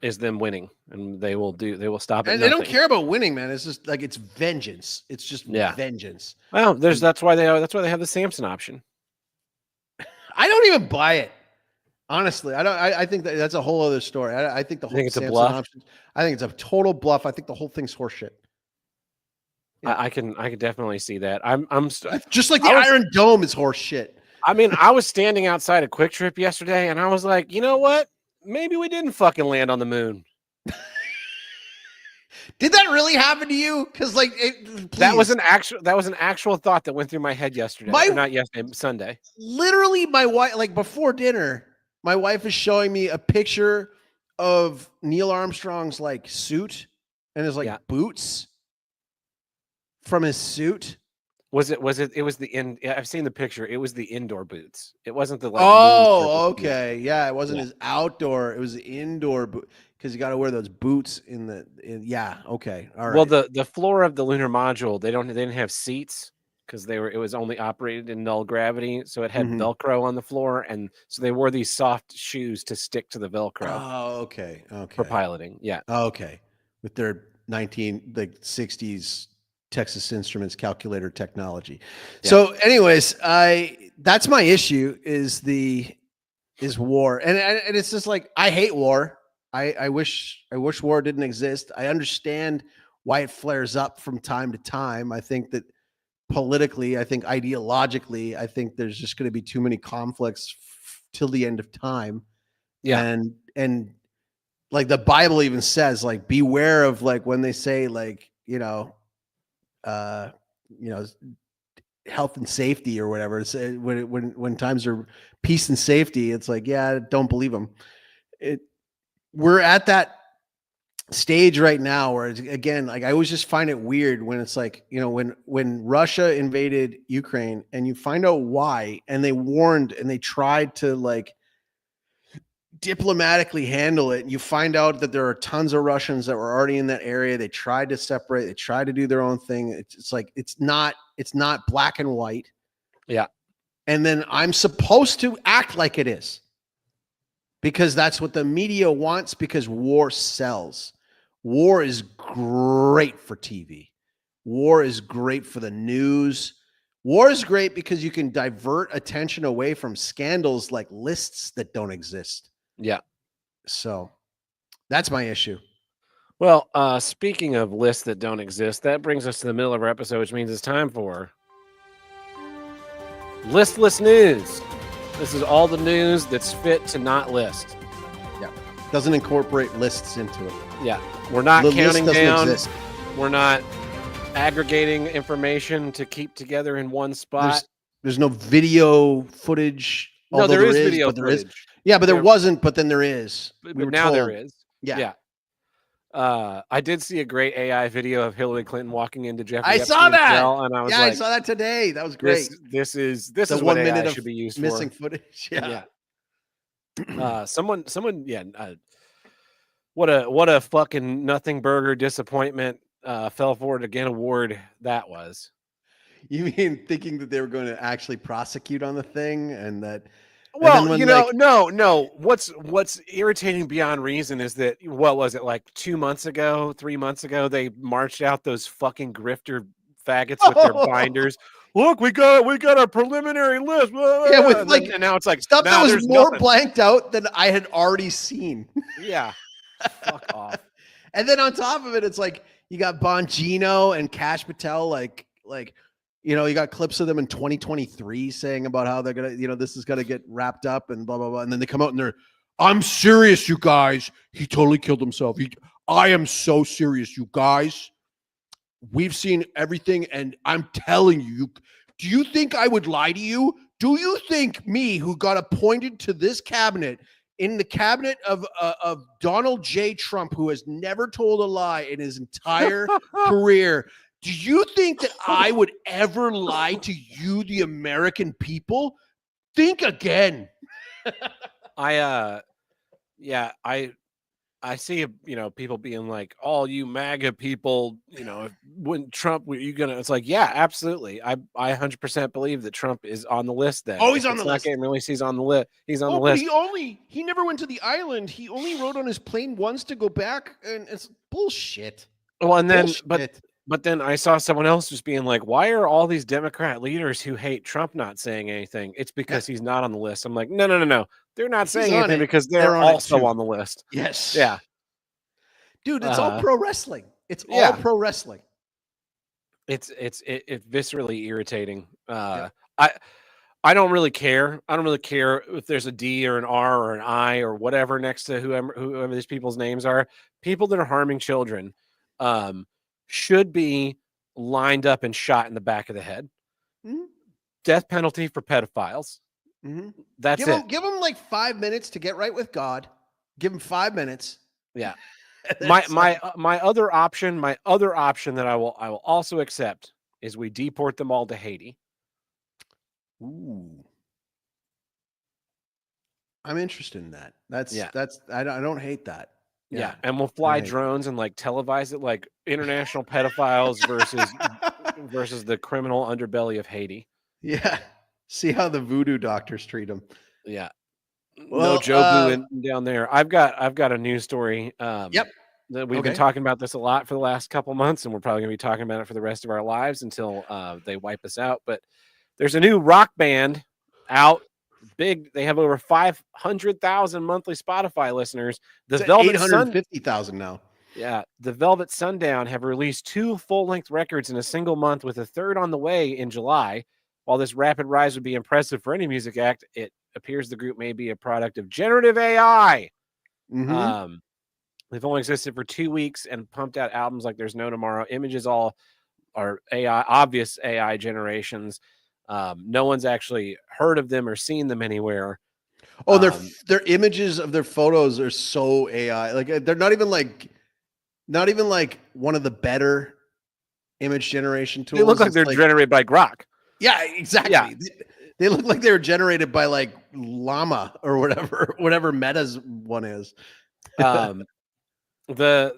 Is them winning, and they will stop it. And they don't care about winning, man. It's just like, it's vengeance. It's just vengeance. Well, that's why they have the Samson option. I don't even buy it. Honestly, I don't. I think that's a whole other story. I think the whole it's Samson a bluff? option. I think it's a total bluff. I think the whole thing's horseshit. Yeah. I can definitely see that. I'm just like the Iron Dome is horseshit. I mean, I was standing outside a Quick Trip yesterday, and I was like, you know what? Maybe we didn't fucking land on the moon. Did that really happen to you? Because like, that was an actual thought that went through my head yesterday. Not yesterday, Sunday. Literally, my wife, like before dinner, my wife is showing me a picture of Neil Armstrong's like suit and his like boots from his suit. It was the I've seen the picture. It was the indoor boots. It wasn't the like. Oh, okay. Yeah, it wasn't his outdoor. It was the indoor boot, because you got to wear those boots yeah. Okay. All right. Well, the floor of the lunar module, they didn't have seats because it was only operated in null gravity, so it had Velcro on the floor, and so they wore these soft shoes to stick to the Velcro. Oh, okay. Okay. For piloting, yeah. Okay, with their 60s Texas Instruments calculator technology. Yeah. So anyways, that's my issue is war. And it's just like, I hate war. I wish war didn't exist. I understand why it flares up from time to time. I think that politically, I think ideologically, I think there's just going to be too many conflicts till the end of time. Yeah. And like the Bible even says, like, beware of like when they say like, health and safety or whatever. It's when times are peace and safety, it's like, yeah, don't believe them. We're at that stage right now where it's, again, like I always just find it weird when it's like, you know, when Russia invaded Ukraine and you find out why, and they warned and they tried to like diplomatically handle it, and you find out that there are tons of Russians that were already in that area. They tried to separate, they tried to do their own thing. It's like it's not black and white. Yeah. And then I'm supposed to act like it is. Because that's what the media wants, because war sells. War is great for TV. War is great for the news. War is great because you can divert attention away from scandals like lists that don't exist. Yeah. So that's my issue. Well, speaking of lists that don't exist, that brings us to the middle of our episode, which means it's time for Listless News. This is all the news that's fit to not list. Yeah. Doesn't incorporate lists into it. Yeah. We're not The list counting doesn't down. exist. We're not aggregating information to keep together in one spot. There's no video footage. No, although there is video but there is. footage. Yeah, but there There- wasn't, but then there is. But We were now there told. is. Yeah. I did see a great AI video of Hillary Clinton walking into Jeffrey I saw Epstein's that. cell, and I was Yeah, like, I saw that today. That was great. This is The what 1 AI minute of should be used missing for. footage. Yeah. Someone, yeah. What a fucking nothing burger disappointment. Fell for it again award that was. You mean thinking that they were going to actually prosecute on the thing, and that? Well, when, you know, like- no. What's irritating beyond reason is that, what was it, like 2 months ago, 3 months ago, they marched out those fucking grifter faggots with their binders. Look, we got a preliminary list. Yeah, with like and now it's like stuff now that was there's more nothing. blanked out than I had already seen. Yeah, fuck off. And then on top of it, it's like you got Bongino and Kash Patel, like you know, you got clips of them in 2023 saying about how they're gonna, you know, this is gonna get wrapped up and blah blah blah, and then they come out and they're, I'm serious, you guys. He totally killed himself. I am so serious, you guys. We've seen everything, and I'm telling you, do you think I would lie to you? Do you think me, who got appointed to this cabinet, in the cabinet of Donald J. Trump, who has never told a lie in his entire career, do you think that I would ever lie to you, the American people? Think again. I see, you know, people being like, all you MAGA people, you know, when Trump, were you gonna? It's like, yeah, absolutely. I 100% believe that Trump is on the list. Then, Oh, he's If on it's the not list. getting released, he's on the list. He's on the But list. he never went to the island. He only rode on his plane once to go back, and it's bullshit. Well, and then, Bullshit. but then I saw someone else just being like, why are all these Democrat leaders who hate Trump not saying anything? It's because he's not on the list. I'm like, no. They're not He's saying on anything it. because They're they're on it also too. on the list. Yes. Yeah. Dude, it's all pro wrestling. It's all yeah. pro wrestling. It's viscerally irritating. Yeah. I don't really care. I don't really care if there's a D or an R or an I or whatever next to whoever these people's names are. People that are harming children should be lined up and shot in the back of the head. Mhm. Death penalty for pedophiles. Mhm. That's Give him like 5 minutes to get right with God. Give him 5 minutes. Yeah. And My it's my other option that I will also accept is we deport them all to Haiti. Ooh. I'm interested in that. That's Yeah. I don't hate that. Yeah, and we'll fly Right. drones and like televise it like international pedophiles versus the criminal underbelly of Haiti. Yeah. See how the voodoo doctors treat him. Yeah. Well, No Jobu down there. I've got a news story. Yep. That we've Okay. been talking about this a lot for the last couple months, and we're probably gonna be talking about it for the rest of our lives until they wipe us out. But there's a new rock band out. Big. They have over 500,000 monthly Spotify listeners. The It's at Velvet Sun. 850,000 now. Yeah, the Velvet Sundown have released 2 full-length records in a single month, with a third on the way in July. While this rapid rise would be impressive for any music act, it appears the group may be a product of generative AI. Mhm. They've only existed for 2 weeks and pumped out albums like there's no tomorrow. Images all are AI, obvious AI generations. No one's actually heard of them or seen them anywhere. Oh, their images of their photos are so AI. Like they're not even like Not even like one of the better image generation tools. They look like It's they're generated by Grok. yeah, exactly. They look like they were generated by like Llama or whatever Meta's one is. Um, the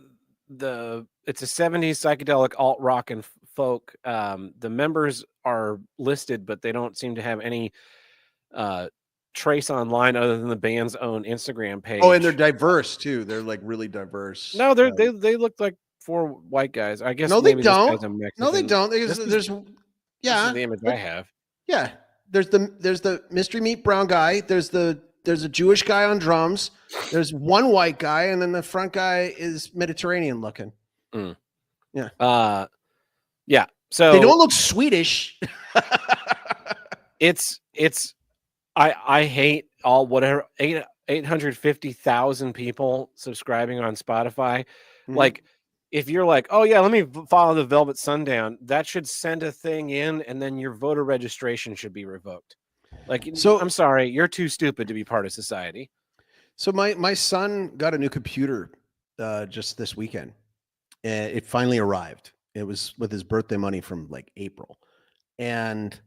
it's a 70s psychedelic alt rock and folk. The members are listed, but they don't seem to have any trace online other than the band's own Instagram page. Oh, and they're diverse too. They're like really diverse. No, they look like 4 white guys. I guess No, they maybe this don't. guy's a Mexican. No, they don't. This is- There's This yeah, is the image I have. yeah. There's the mystery meat brown guy. There's a Jewish guy on drums. There's one white guy, and then the front guy is Mediterranean looking. Yeah. So They don't look Swedish. it's I hate all whatever 850,000 people subscribing on Spotify. Mhm. Like, if you're like, oh yeah, let me follow the Velvet Sundown, that should send a thing in, and then your voter registration should be revoked. Like, So- I'm sorry, you're too stupid to be part of society. So my son got a new computer just this weekend. And it finally arrived. It was with his birthday money from like April. And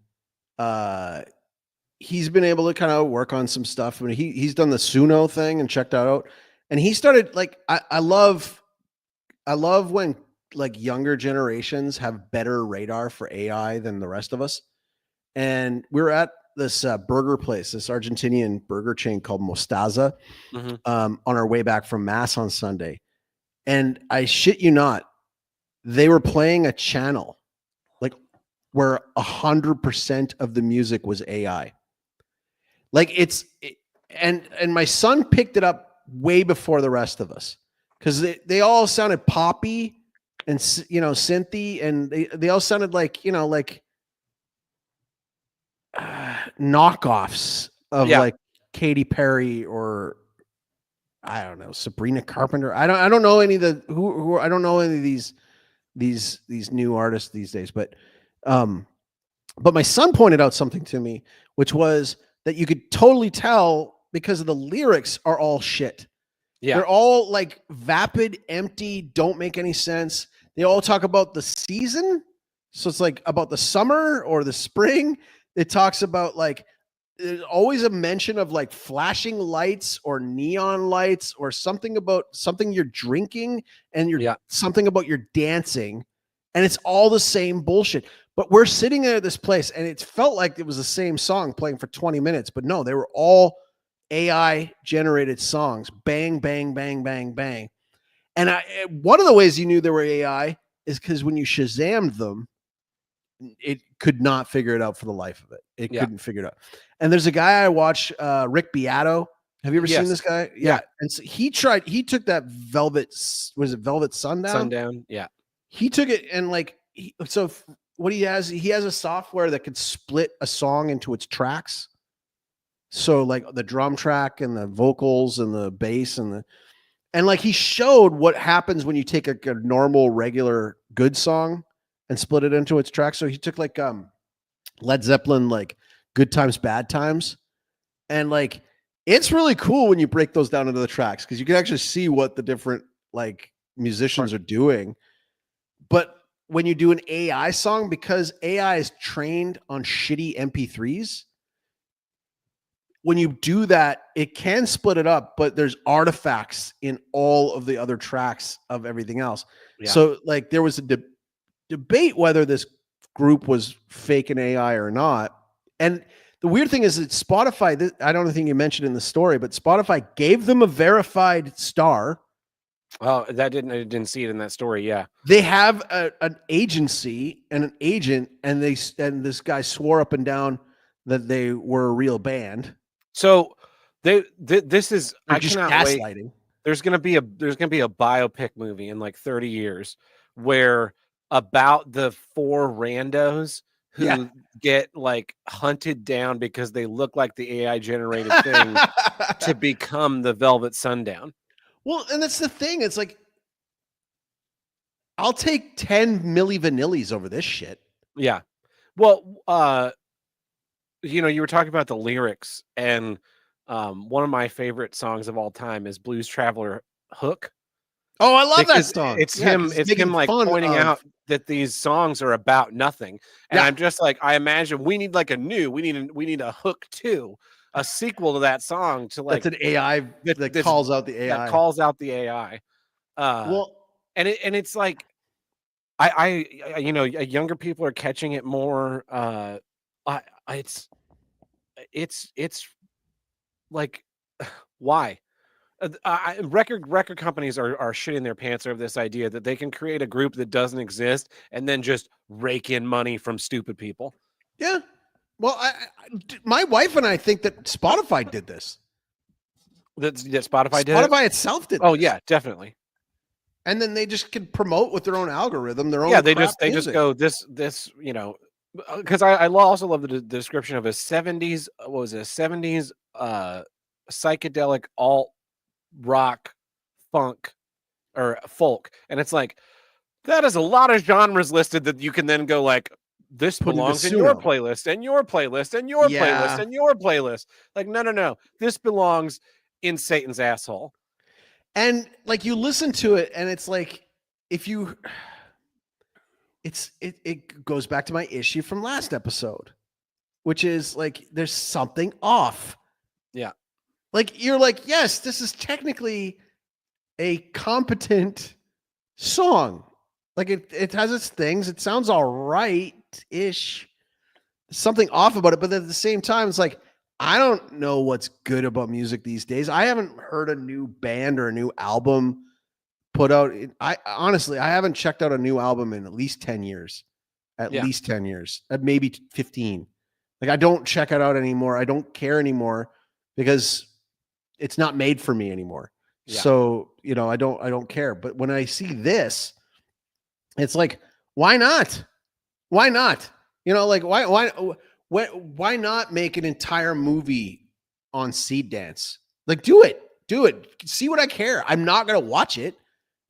he's been able to kind of work on some stuff. I mean, he's done the Suno thing and checked that out. And he started like I love when like younger generations have better radar for AI than the rest of us. And we were at this burger place, this Argentinian burger chain called Mostaza, Mhm. on our way back from Mass on Sunday. And I shit you not, they were playing a channel like where 100% of the music was AI. Like and my son picked it up way before the rest of us because they all sounded poppy and synthy, and they all sounded like like knockoffs of Yeah. like Katy Perry or I don't know, Sabrina Carpenter. I don't know any of the who I don't know any of these new artists these days, but my son pointed out something to me, which was that you could totally tell because of the lyrics are all shit. Yeah. They're all like vapid, empty, don't make any sense. They all talk about the season. So it's like about the summer or the spring. It talks about like there's always a mention of like flashing lights or neon lights or something about something you're drinking and you're something about your dancing. And it's all the same bullshit. But we're sitting there at this place and it felt like it was the same song playing for 20 minutes. But no, they were all AI generated songs. Bang, bang, bang, bang, bang. And one of the ways you knew they were AI is because when you Shazammed them, it could not figure it out for the life of it. It couldn't figure it out. And there's a guy I watch, Rick Beato. Have you ever seen this guy? Yeah. And so he took that Velvet Sundown? Sundown. Yeah. He took it and like, what he has a software that could split a song into its tracks. So like the drum track and the vocals and the bass and like he showed what happens when you take a normal, regular, good song and split it into its tracks. So he took like Led Zeppelin, like Good Times, Bad Times, and like it's really cool when you break those down into the tracks because you can actually see what the different like musicians are doing. But when you do an AI song, because AI is trained on shitty MP3s, when you do that, it can split it up, but there's artifacts in all of the other tracks of everything else. Yeah. So like there was a debate whether this group was fake an AI or not. And the weird thing is that Spotify, I don't think you mentioned in the story, but Spotify gave them a verified star. Oh, I didn't see it in that story. Yeah. They have an agency and an agent, and this guy swore up and down that they were a real band. So this is I just cannot gaslighting. wait. There's gonna be a biopic movie in like 30 years where about the 4 randos who get like hunted down because they look like the AI generated thing to become the Velvet Sundown. Well, and that's the thing. It's like I'll take 10 Milli Vanillis over this shit. Yeah. Well, you were talking about the lyrics, and one of my favorite songs of all time is Blues Traveler Hook. Oh, I love that Because song. it's Yeah, him 'cause it's making him, like, fun pointing of- out that these songs are about nothing, and Yeah. I'm just like, I imagine we need, like, we need a hook 2, a sequel to that song to, like, that's an AI that that's calls out the that AI. calls out the AI. Well, And it's like you know, younger people are catching it more. I it's it's like, why? Record companies are shitting their pants over this idea that they can create a group that doesn't exist and then just rake in money from stupid people. yeah. Well, my wife and I think that Spotify did this. That Spotify did. It? Spotify itself did. Oh this. yeah, definitely. And then they just can promote with their own algorithm, their own. Yeah, they crap just music. go this you know, because also love the description of a 70s, what was it, 70s psychedelic alt rock funk or folk, and it's like that is a lot of genres listed that you can then go like, this Put into belongs in your Suno. playlist and your playlist and your Yeah. playlist and your playlist. Like, no, this belongs in Satan's asshole. And like you listen to it, and it's like if you, it goes back to my issue from last episode, which is like there's something off. Yeah. Like you're like, yes, this is technically a competent song. Like it has its things. It sounds all right-ish. Something off about it, but at the same time, it's like I don't know what's good about music these days. I haven't heard a new band or a new album put out. I honestly, I haven't checked out a new album in at least 10 years. At Yeah. least 10 years. Maybe 15. Like I don't check it out anymore. I don't care anymore because it's not made for me anymore. Yeah. So, you know, I don't care. But when I see this, it's like, why not? Why not? You know, like why not make an entire movie on Seed Dance? Like do it. See what I care. I'm not going to watch it,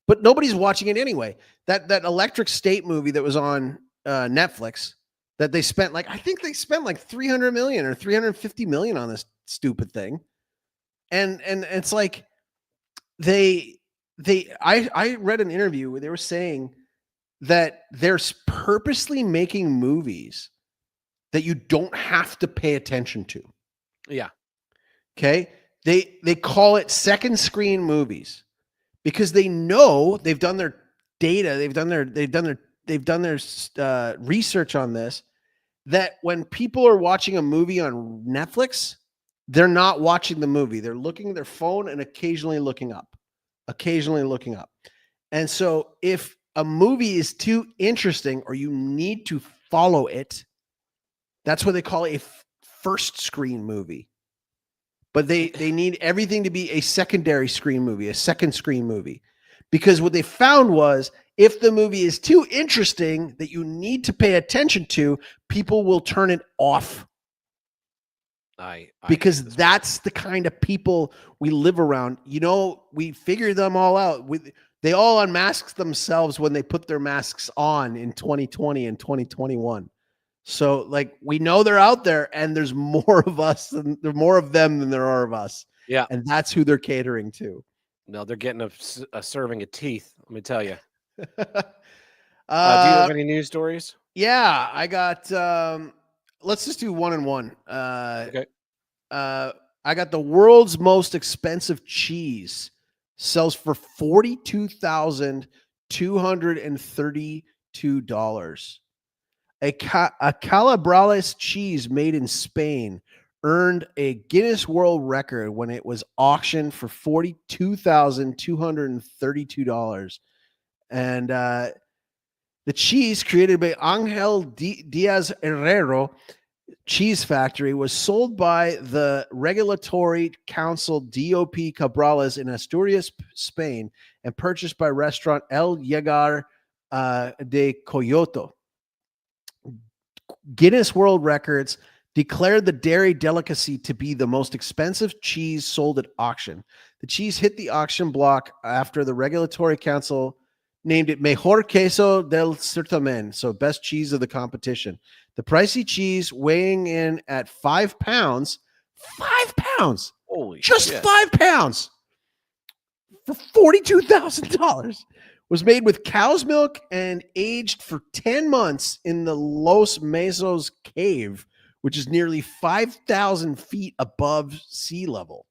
but nobody's watching it anyway. That Electric State movie that was on Netflix that they spent like, I think they spent like 300 million or 350 million on this stupid thing. And it's like I read an interview where they were saying that they're purposely making movies that you don't have to pay attention to. Yeah. Okay. They call it second screen movies because they know they've done their data. They've done their research on this, that when people are watching a movie on Netflix, they're not watching the movie. They're looking at their phone and occasionally looking up. And so if a movie is too interesting or you need to follow it, that's what they call a first screen movie. But they need everything to be a secondary screen movie, a second screen movie. Because what they found was if the movie is too interesting that you need to pay attention to, people will turn it off. Because that's the kind of people we live around. You know, we figure them all out. They all unmask themselves when they put their masks on in 2020 and 2021. So like we know they're out there, and there's more of us than there's more of them than there are of us. Yeah. And that's who they're catering to. No, they're getting a serving of teeth. Let me tell you. Do you do have any news stories? Yeah, I got. Let's just do one and one. Okay. I got the world's most expensive cheese sells for $42,232. A Calabrales cheese made in Spain earned a Guinness World Record when it was auctioned for $42,232. And the cheese created by Angel Diaz Herrero Cheese Factory was sold by the Regulatory Council DOP Cabrales in Asturias, Spain, and purchased by restaurant El Llegar de Coyoto. Guinness World Records declared the dairy delicacy to be the most expensive cheese sold at auction. The cheese hit the auction block after the Regulatory Council named it Mejor Queso del Certamen, so best cheese of the competition. The pricey cheese weighing in at 5 pounds, 5 pounds, Holy just shit. 5 pounds, for $42,000. Was made with cow's milk and aged for 10 months in the Los Mesos cave, which is nearly 5,000 feet above sea level.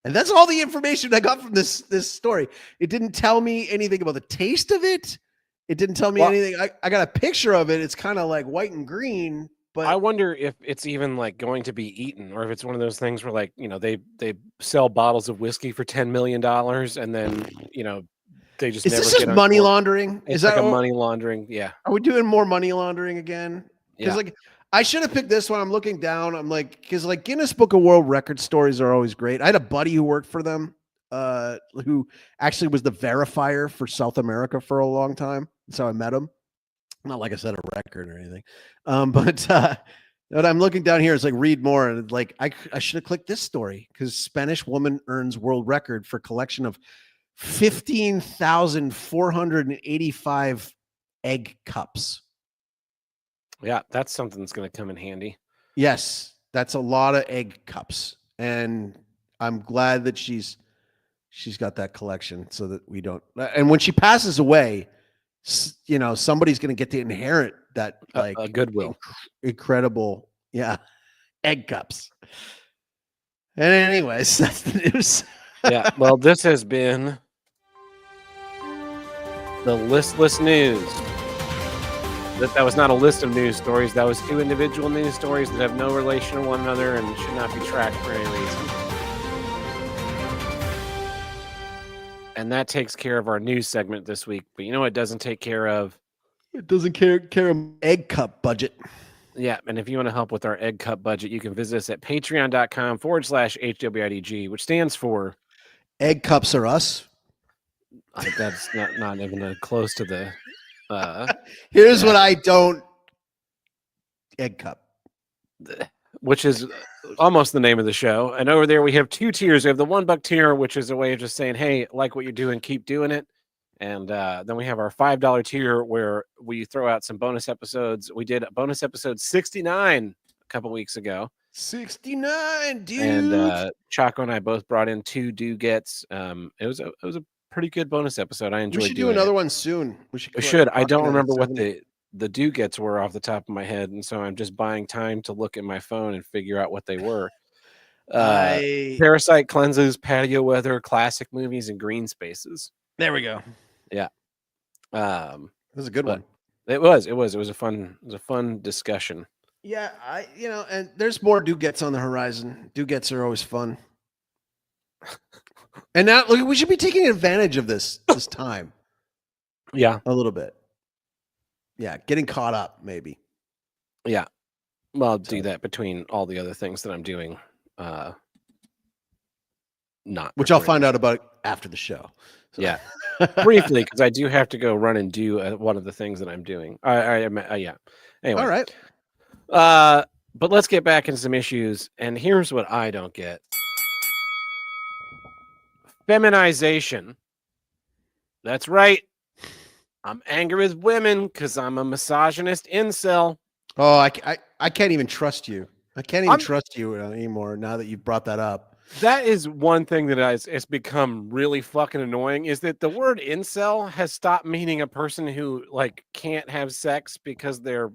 And that's all the information I got from this story. It didn't tell me anything about the taste of it. It didn't tell me anything. I got a picture of it. It's kind of like white and green, but I wonder if it's even like going to be eaten, or if it's one of those things where, like, you know, they sell bottles of whiskey for $10 million, and then, you know, they just is never this just get on money board. laundering? It's Is like that a money laundering? Yeah. Are we doing more money laundering again? Because Yeah. like I should have picked this one. I'm looking down. I'm like, because like Guinness Book of World Record stories are always great. I had a buddy who worked for them, who actually was the verifier for South America for a long time. So I met him. Not like I said a record or anything, but I'm looking down here. It's like read more, and it's like I should have clicked this story because Spanish woman earns world record for collection of 15,485 egg cups. Yeah, that's something that's going to come in handy. Yes, that's a lot of egg cups, and I'm glad that she's got that collection so that we don't. And when she passes away, you know, somebody's going to get to inherit that, like a goodwill, incredible, yeah, egg cups. And anyways, that's the news. Yeah. Well, this has been the listless news. That was not a list of news stories. That was 2 individual news stories that have no relation to one another and should not be tracked for any reason. And that takes care of our news segment this week. But you know what it doesn't take care of? It doesn't care of egg cup budget. Yeah, and if you want to help with our egg cup budget, you can visit us at patreon.com/HWIDG, which stands for Egg cups are us. That's not even close to the Here's what I don't egg cup. Which is almost the name of the show. And over there we have 2 tiers. We have the $1 tier, which is a way of just saying, hey, like what you're doing, keep doing it. And then we have our $5 tier where we throw out some bonus episodes. We did a bonus episode 69 a couple weeks ago. 69, dude. And Chaco and I both brought in 2 do-gets. It was a pretty good bonus episode. I enjoyed. We should do another one soon. We should. I don't remember what the do-gets were off the top of my head, and so I'm just buying time to look at my phone and figure out what they were. Parasite Cleanses, Patio Weather, Classic Movies, and Green Spaces. There we go. Yeah. It was a good one. It was a fun discussion. Yeah, and there's more do-gets on the horizon. Do-gets are always fun. And now look, we should be taking advantage of this time. Yeah. A little bit. Yeah, getting caught up maybe. Yeah. Well, I'll do that between all the other things that I'm doing. Which I'll find out about after the show. So. Yeah. Briefly, because I do have to go run and do one of the things that I'm doing. Yeah. Anyway. All right. But let's get back into some issues. And here's what I don't get. Feminization. That's right. I'm angry with women because I'm a misogynist incel. Oh, I can't even trust you. I can't even trust you anymore now that you've brought that up. That is one thing that has become really fucking annoying, is that the word incel has stopped meaning a person who like can't have sex because they're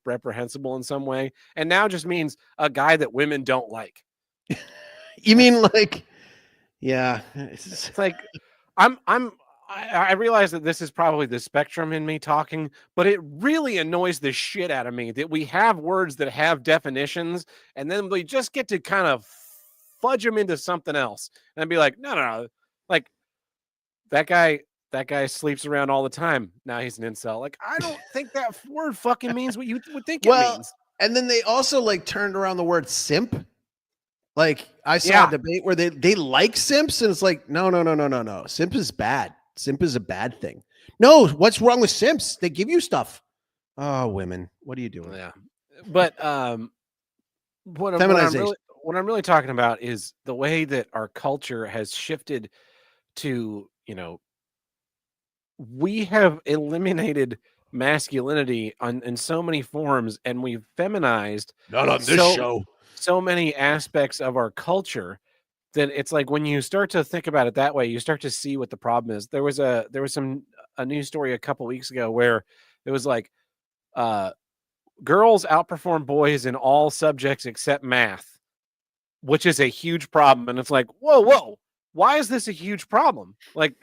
reprehensible in some way, and now just means a guy that women don't like. You mean like, yeah, it's like I realize that this is probably the spectrum in me talking, but it really annoys the shit out of me that we have words that have definitions, and then we just get to kind of fudge them into something else and be like, no, like that guy sleeps around all the time. Now he's an incel. Like, I don't think that word fucking means what you would think it means. And then they also like turned around the word simp. Like I saw a debate where they like simps, and it's like, no. Simp is bad. Simp is a bad thing. No, what's wrong with simps? They give you stuff. Oh, women, what are you doing? Yeah, but what I'm really talking about is the way that our culture has shifted to, we have eliminated masculinity in so many forms, and we've feminized not on this show so many aspects of our culture then it's like when you start to think about it that way, you start to see what the problem is. There was a news story a couple weeks ago where it was like girls outperform boys in all subjects except math, which is a huge problem. And it's like, whoa, why is this a huge problem? Like,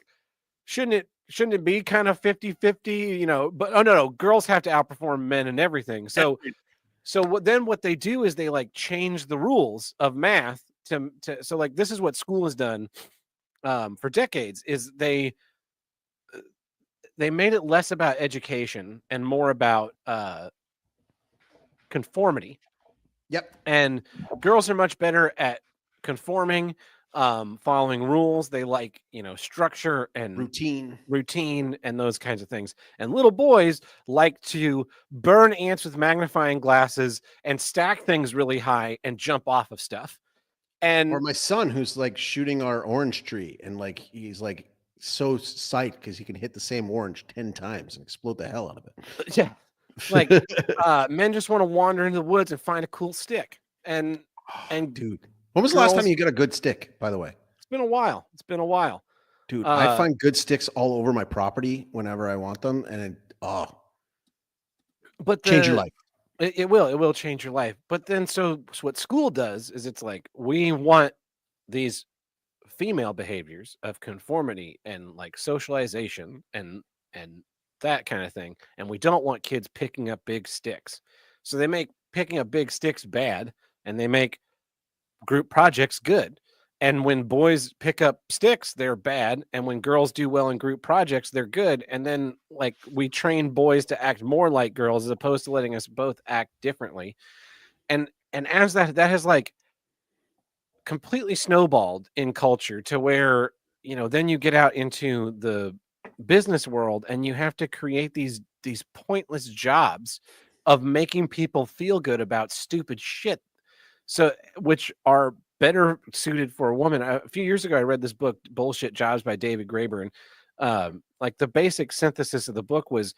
shouldn't it be kind of 50-50, you know? But oh no, girls have to outperform men in everything. So what they do is they like change the rules of math to so like this is what school has done for decades is they made it less about education and more about conformity. Yep. And girls are much better at conforming, following rules. They like, you know, structure and routine and those kinds of things. And little boys like to burn ants with magnifying glasses and stack things really high and jump off of stuff. And or my son who's like shooting our orange tree and like he's like so psyched because he can hit the same orange 10 times and explode the hell out of it. Yeah. Like men just want to wander into the woods and find a cool stick. And dude, when was the last time you got a good stick, by the way? It's been a while. Dude, I find good sticks all over my property whenever I want them, and but change your life. It will change your life. But then so what school does is it's like we want these female behaviors of conformity and like socialization and that kind of thing, and we don't want kids picking up big sticks. So they make picking up big sticks bad, and they make group projects good. And when boys pick up sticks, they're bad. And when girls do well in group projects, they're good. And then like we train boys to act more like girls as opposed to letting us both act differently. And as that has like completely snowballed in culture to where, you know, then you get out into the business world and you have to create these pointless jobs of making people feel good about stupid shit. So which are better suited for a woman. A few years ago, I read this book, Bullshit Jobs by David Graeber. And like the basic synthesis of the book was,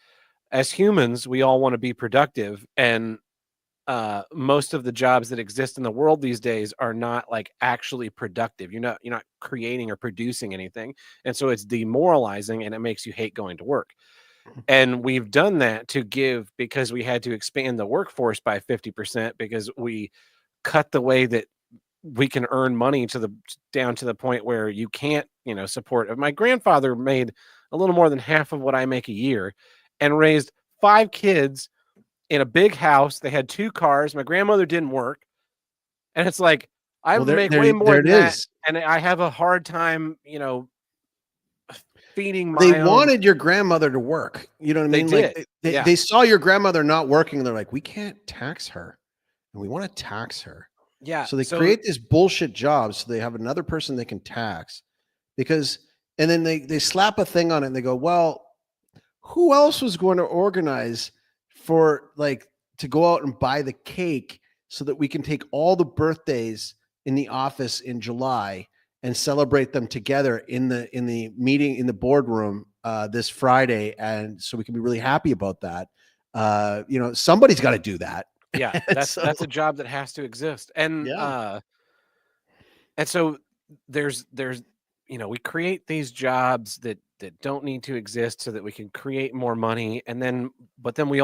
as humans, we all want to be productive. And most of the jobs that exist in the world these days are not like actually productive. You're not creating or producing anything. And so it's demoralizing and it makes you hate going to work. And we've done that because we had to expand the workforce by 50% because we cut the way that we can earn money down to the point where you can't, you know, support. My grandfather made a little more than half of what I make a year and raised 5 kids in a big house. They had 2 cars. My grandmother didn't work. And it's like, I make way more than that. And I have a hard time, you know, feeding my They wanted your grandmother to work. You know what I mean? Like they saw your grandmother not working and they're like, we can't tax her. And we want to tax her. Yeah. So they create this bullshit job so they have another person they can tax and then they slap a thing on it and they go, well, who else was going to organize for like to go out and buy the cake so that we can take all the birthdays in the office in July and celebrate them together in the meeting in the boardroom this Friday. And so we can be really happy about that. You know, somebody's got to do that. Yeah, that's a job that has to exist. And and so there's you know, we create these jobs that don't need to exist so that we can create more money. And then but then we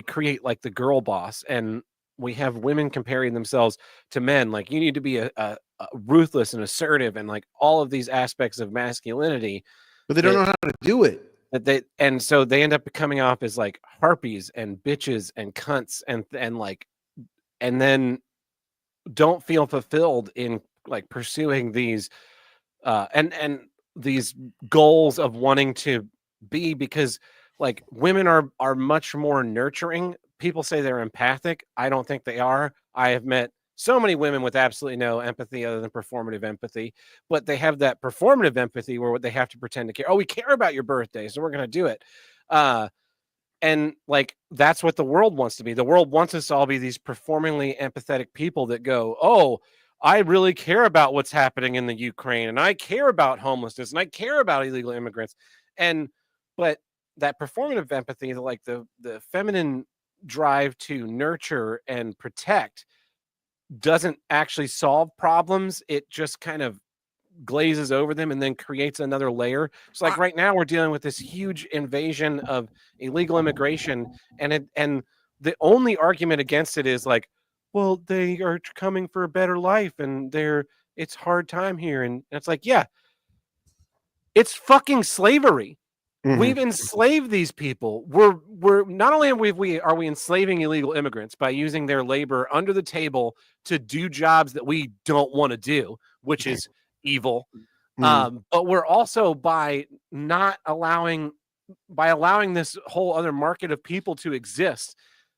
create like the girl boss, and we have women comparing themselves to men. Like you need to be a ruthless and assertive and like all of these aspects of masculinity. But they don't know how to do it. And so they end up coming off as like harpies and bitches and cunts and then don't feel fulfilled in like pursuing these and these goals of wanting to be, because like women are much more nurturing. People say they're empathic. I don't think they are. I have met so many women with absolutely no empathy other than performative empathy, but they have that performative empathy where they have to pretend to care. Oh, we care about your birthday, so we're going to do it. And like, that's what the world wants to be. The world wants us to all be these performingly empathetic people that go, oh, I really care about what's happening in the Ukraine, and I care about homelessness, and I care about illegal immigrants. But that performative empathy, like the feminine drive to nurture and protect, doesn't actually solve problems. It just kind of glazes over them and then creates another layer. So like right now we're dealing with this huge invasion of illegal immigration, and the only argument against it is like, well, they are coming for a better life and it's hard time here. And it's like, yeah, it's fucking slavery. Mhm. We've enslaved these people. We're not only are we enslaving illegal immigrants by using their labor under the table to do jobs that we don't want to do, which is evil. But we're also by allowing this whole other market of people to exist,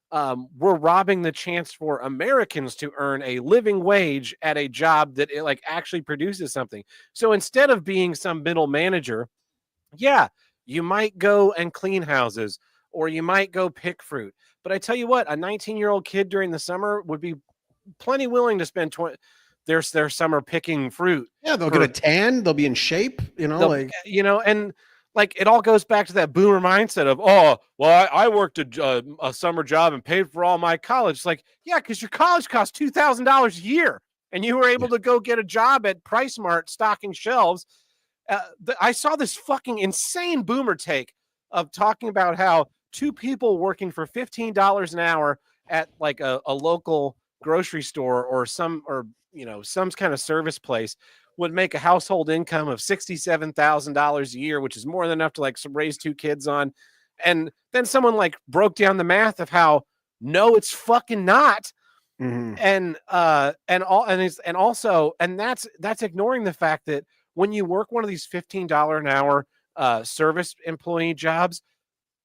we're robbing the chance for Americans to earn a living wage at a job that it like actually produces something. So instead of being some middle manager, yeah, you might go and clean houses or you might go pick fruit. But I tell you what, a 19-year-old kid during the summer would be plenty willing to spend their summer picking fruit. Yeah, they'll get a tan. They'll be in shape. And like it all goes back to that boomer mindset of, oh, well, I worked a summer job and paid for all my college. It's like, yeah, because your college cost $2,000 a year, and you were able to go get a job at Price Mart stocking shelves. I saw this fucking insane boomer take of talking about how two people working for $15 an hour at like a local grocery store or some kind of service place would make a household income of $67,000 a year, which is more than enough to like raise two kids on. And then someone like broke down the math of how no, it's fucking not. And that's ignoring the fact that when you work one of these $15 an hour service employee jobs,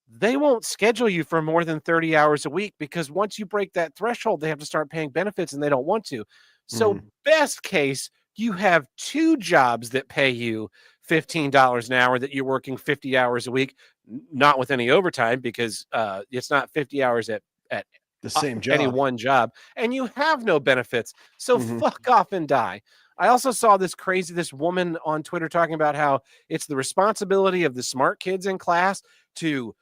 they won't schedule you for more than 30 hours a week, because once you break that threshold, they have to start paying benefits and they don't want to. So best case, you have two jobs that pay you $15 an hour that you're working 50 hours a week, not with any overtime, because it's not 50 hours at the same job, any one job, and you have no benefits. So fuck off and die. I also saw this woman on Twitter talking about how it's the responsibility of the smart kids in class to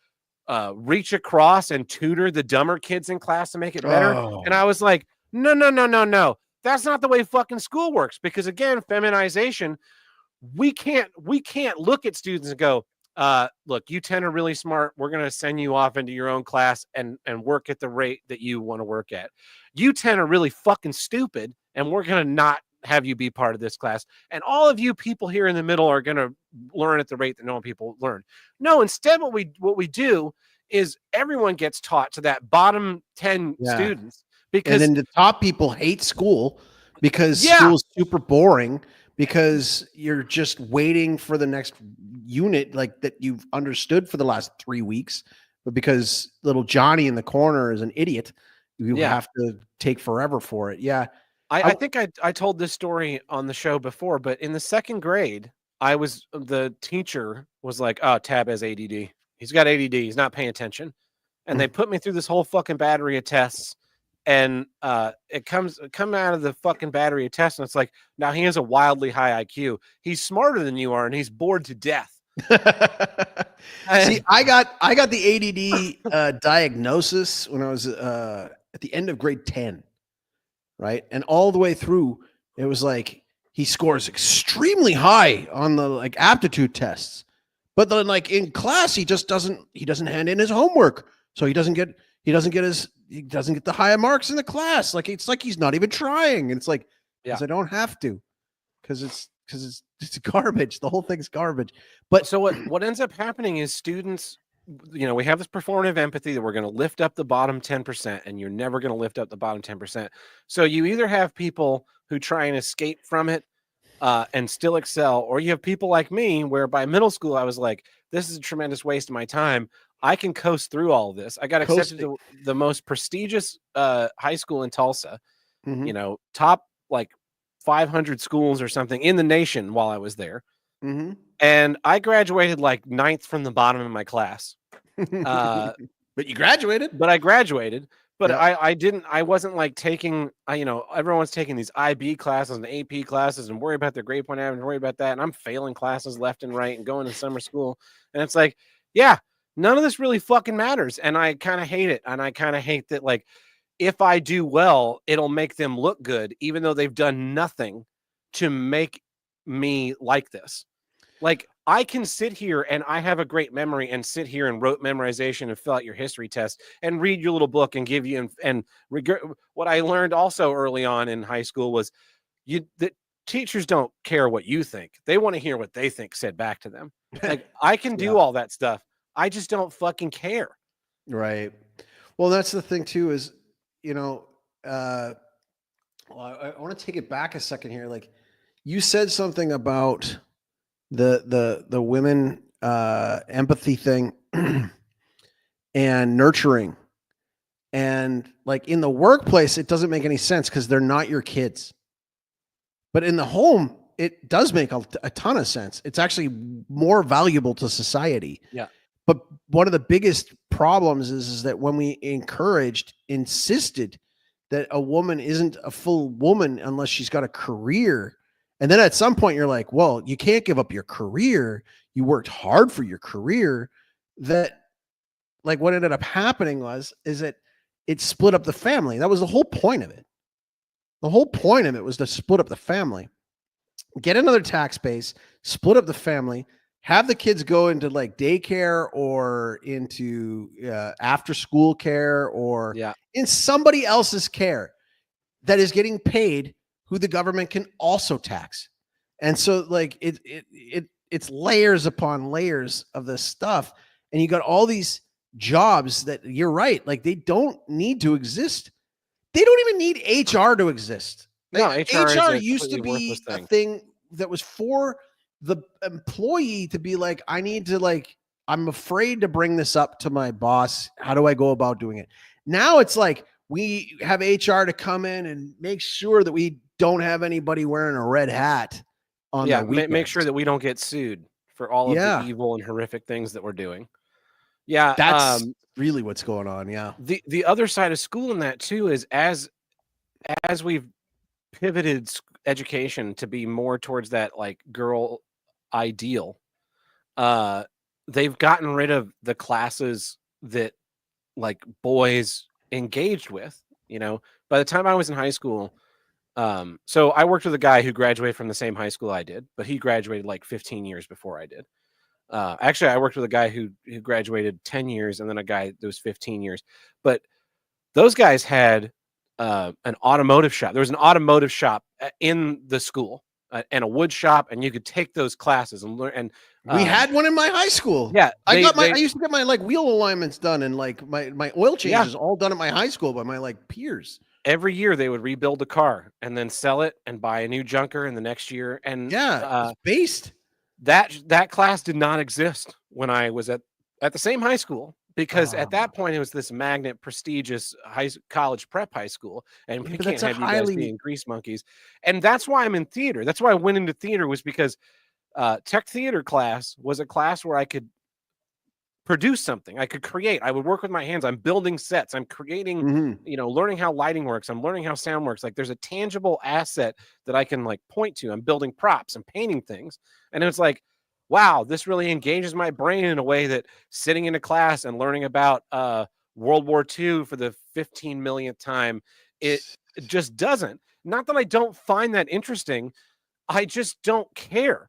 reach across and tutor the dumber kids in class to make it better. And I was like, no. That's not the way fucking school works. Because again, feminization, we can't look at students and go, look, you 10 are really smart. We're going to send you off into your own class and work at the rate that you want to work at. You 10 are really fucking stupid, and we're going to not have you be part of this class. And all of you people here in the middle are going to learn at the rate that normal people learn. No, instead what we do is everyone gets taught to that bottom 10 students. Because and then the top people hate school because school is super boring, because you're just waiting for the next unit like that you've understood for the last 3 weeks. But because little Johnny in the corner is an idiot, you have to take forever for it. Yeah. I think I told this story on the show before, but in the second grade, the teacher was like, oh, Tab has ADD. He's got ADD. He's not paying attention. And they put me through this whole fucking battery of tests. And it come out of the fucking battery of tests, and it's like, now he has a wildly high IQ. He's smarter than you are, and he's bored to death. See, I got the ADD diagnosis when I was at the end of grade 10, right? And all the way through, it was like he scores extremely high on the like aptitude tests, but then like in class, he doesn't hand in his homework, so he doesn't get the higher marks in the class. Like it's like he's not even trying. And it's like, because I don't have to, because it's garbage. The whole thing's garbage. But so what ends up happening is students, we have this performative empathy that we're going to lift up the bottom 10%, and you're never going to lift up the bottom 10%. So you either have people who try and escape from it and still excel, or you have people like me, where by middle school I was like, this is a tremendous waste of my time. I can coast through all of this. I got accepted to the most prestigious high school in Tulsa, top like 500 schools or something in the nation while I was there. And I graduated like 9th from the bottom of my class. But you graduated. But I graduated. But I wasn't like taking, everyone's taking these IB classes and AP classes and worry about their grade point average and worry about that. And I'm failing classes left and right and going to summer school. And it's like, yeah, none of this really fucking matters. And I kind of hate it. And I kind of hate that, like, if I do well, it'll make them look good, even though they've done nothing to make me like this. Like, I can sit here and I have a great memory and sit here and rote memorization and fill out your history test and read your little book and give you what I learned also early on in high school was the teachers don't care what you think. They want to hear what they think said back to them. Like, I can do all that stuff. I just don't fucking care. Right. Well, that's the thing too, is, you know, well, I want to take it back a second here. Like, you said something about the women empathy thing and nurturing, and like in the workplace it doesn't make any sense because they're not your kids, but in the home it does make a ton of sense. It's actually more valuable to society. Yeah. But one of the biggest problems is that when we insisted that a woman isn't a full woman unless she's got a career. And then at some point you're like, well, you can't give up your career. You worked hard for your career. That, like, what ended up happening is that it split up the family. That was the whole point of it. The whole point of it was to split up the family, get another tax base, split up the family, have the kids go into like daycare or into after school care or in somebody else's care that is getting paid, who the government can also tax. And so like it's layers upon layers of this stuff. And you got all these jobs that, you're right, like they don't need to exist. They don't even need HR to exist. No, HR used to be a thing that was for the employee to be like, I need to, like, I'm afraid to bring this up to my boss. How do I go about doing it? Now it's like we have HR to come in and make sure that we don't have anybody wearing a red hat on the weekends. Make sure that we don't get sued for all of the evil and horrific things that we're doing. Yeah, that's really what's going on. Yeah. The other side of school in that too is as we've pivoted education to be more towards that like girl ideal, they've gotten rid of the classes that like boys engaged with. You know, by the time I was in high school, so I worked with a guy who graduated from the same high school I did, but he graduated like 15 years before I did. Actually, I worked with a guy who graduated 10 years and then a guy that was 15 years. But those guys had an automotive shop. There was an automotive shop in the school and a wood shop, and you could take those classes and learn. And we had one in my high school. Yeah, I used to get my like wheel alignments done and like my oil changes all done at my high school by my like peers. Every year they would rebuild the car and then sell it and buy a new junker in the next year. And it's based. That class did not exist when I was at the same high school, because at that point it was this magnet, prestigious college prep high school, and we can't have you guys being grease monkeys. And that's why I'm in theater. That's why I went into theater, was because tech theater class was a class where I could produce something. I could create. I would work with my hands. I'm building sets. I'm creating, you know, learning how lighting works. I'm learning how sound works. Like, there's a tangible asset that I can like point to. I'm building props and painting things. And it's like, wow, this really engages my brain in a way that sitting in a class and learning about World War II for the 15 millionth time, it just doesn't. Not that I don't find that interesting. I just don't care.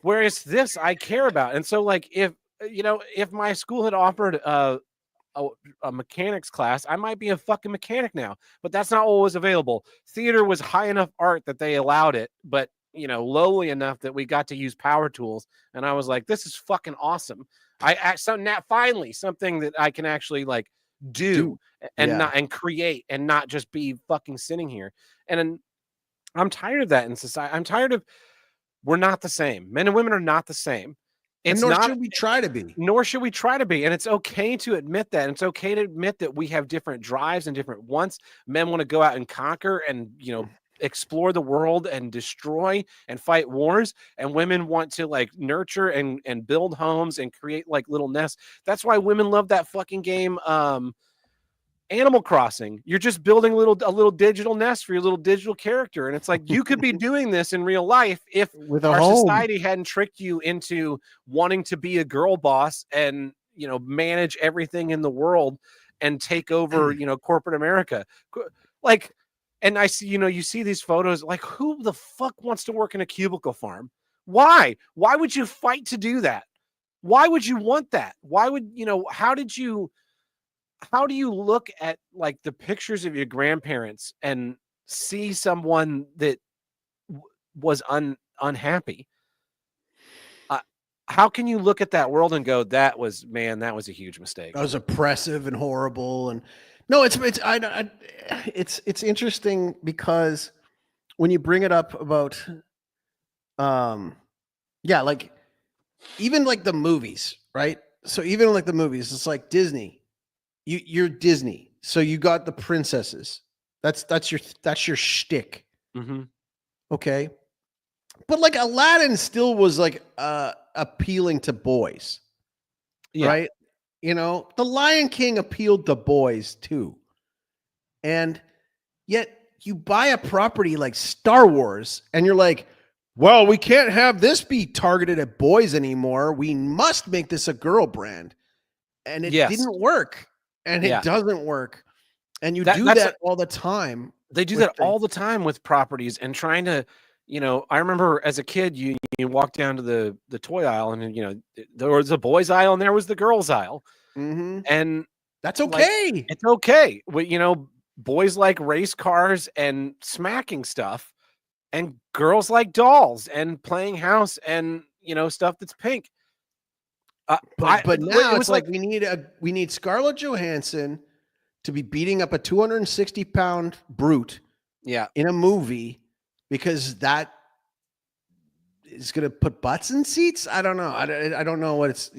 Whereas this I care about. And so like, if my school had offered a mechanics class, I might be a fucking mechanic now, but that's not what was available. Theater was high enough art that they allowed it, but lowly enough that we got to use power tools. And I was like, this is fucking awesome. Finally something that I can actually like do and create and not just be fucking sitting here. And I'm tired of that in society. I'm tired of, we're not the same. Men and women are not the same. Nor should we try to be. Nor should we try to be. And it's okay to admit that. And it's okay to admit that we have different drives and different wants. Men want to go out and conquer and, explore the world and destroy and fight wars. And women want to like nurture and build homes and create like little nests. That's why women love that fucking game, Animal Crossing. You're just building a little digital nest for your little digital character. And it's like, you could be doing this in real life if society hadn't tricked you into wanting to be a girl boss and, manage everything in the world and take over, corporate America. Like, and I see, you see these photos, like, who the fuck wants to work in a cubicle farm? Why would you fight to do that? Why would you want that? Why would, how do you look at like the pictures of your grandparents and see someone that was unhappy? How can you look at that world and go, that was a huge mistake? That was oppressive and horrible. And no, it's interesting because when you bring it up about, like even like the movies, right? So even like the movies, it's like Disney. You're Disney, so you got the princesses. That's your shtick. Mm-hmm. Okay, but like Aladdin still was like appealing to boys, right? The Lion King appealed to boys too, and yet you buy a property like Star Wars, and you're like, well, we can't have this be targeted at boys anymore. We must make this a girl brand, and it didn't work. And it doesn't work. And you do that all the time. They do that all the time with properties and trying to, I remember as a kid, you walk down to the toy aisle and, there was a boys aisle and there was the girls aisle. Mm-hmm. And that's okay. Like, it's okay. Boys like race cars and smacking stuff, and girls like dolls and playing house and, stuff that's pink. But now it's like we need Scarlett Johansson to be beating up a 260-pound brute in a movie because that is going to put butts in seats. I don't know. I don't know what it's.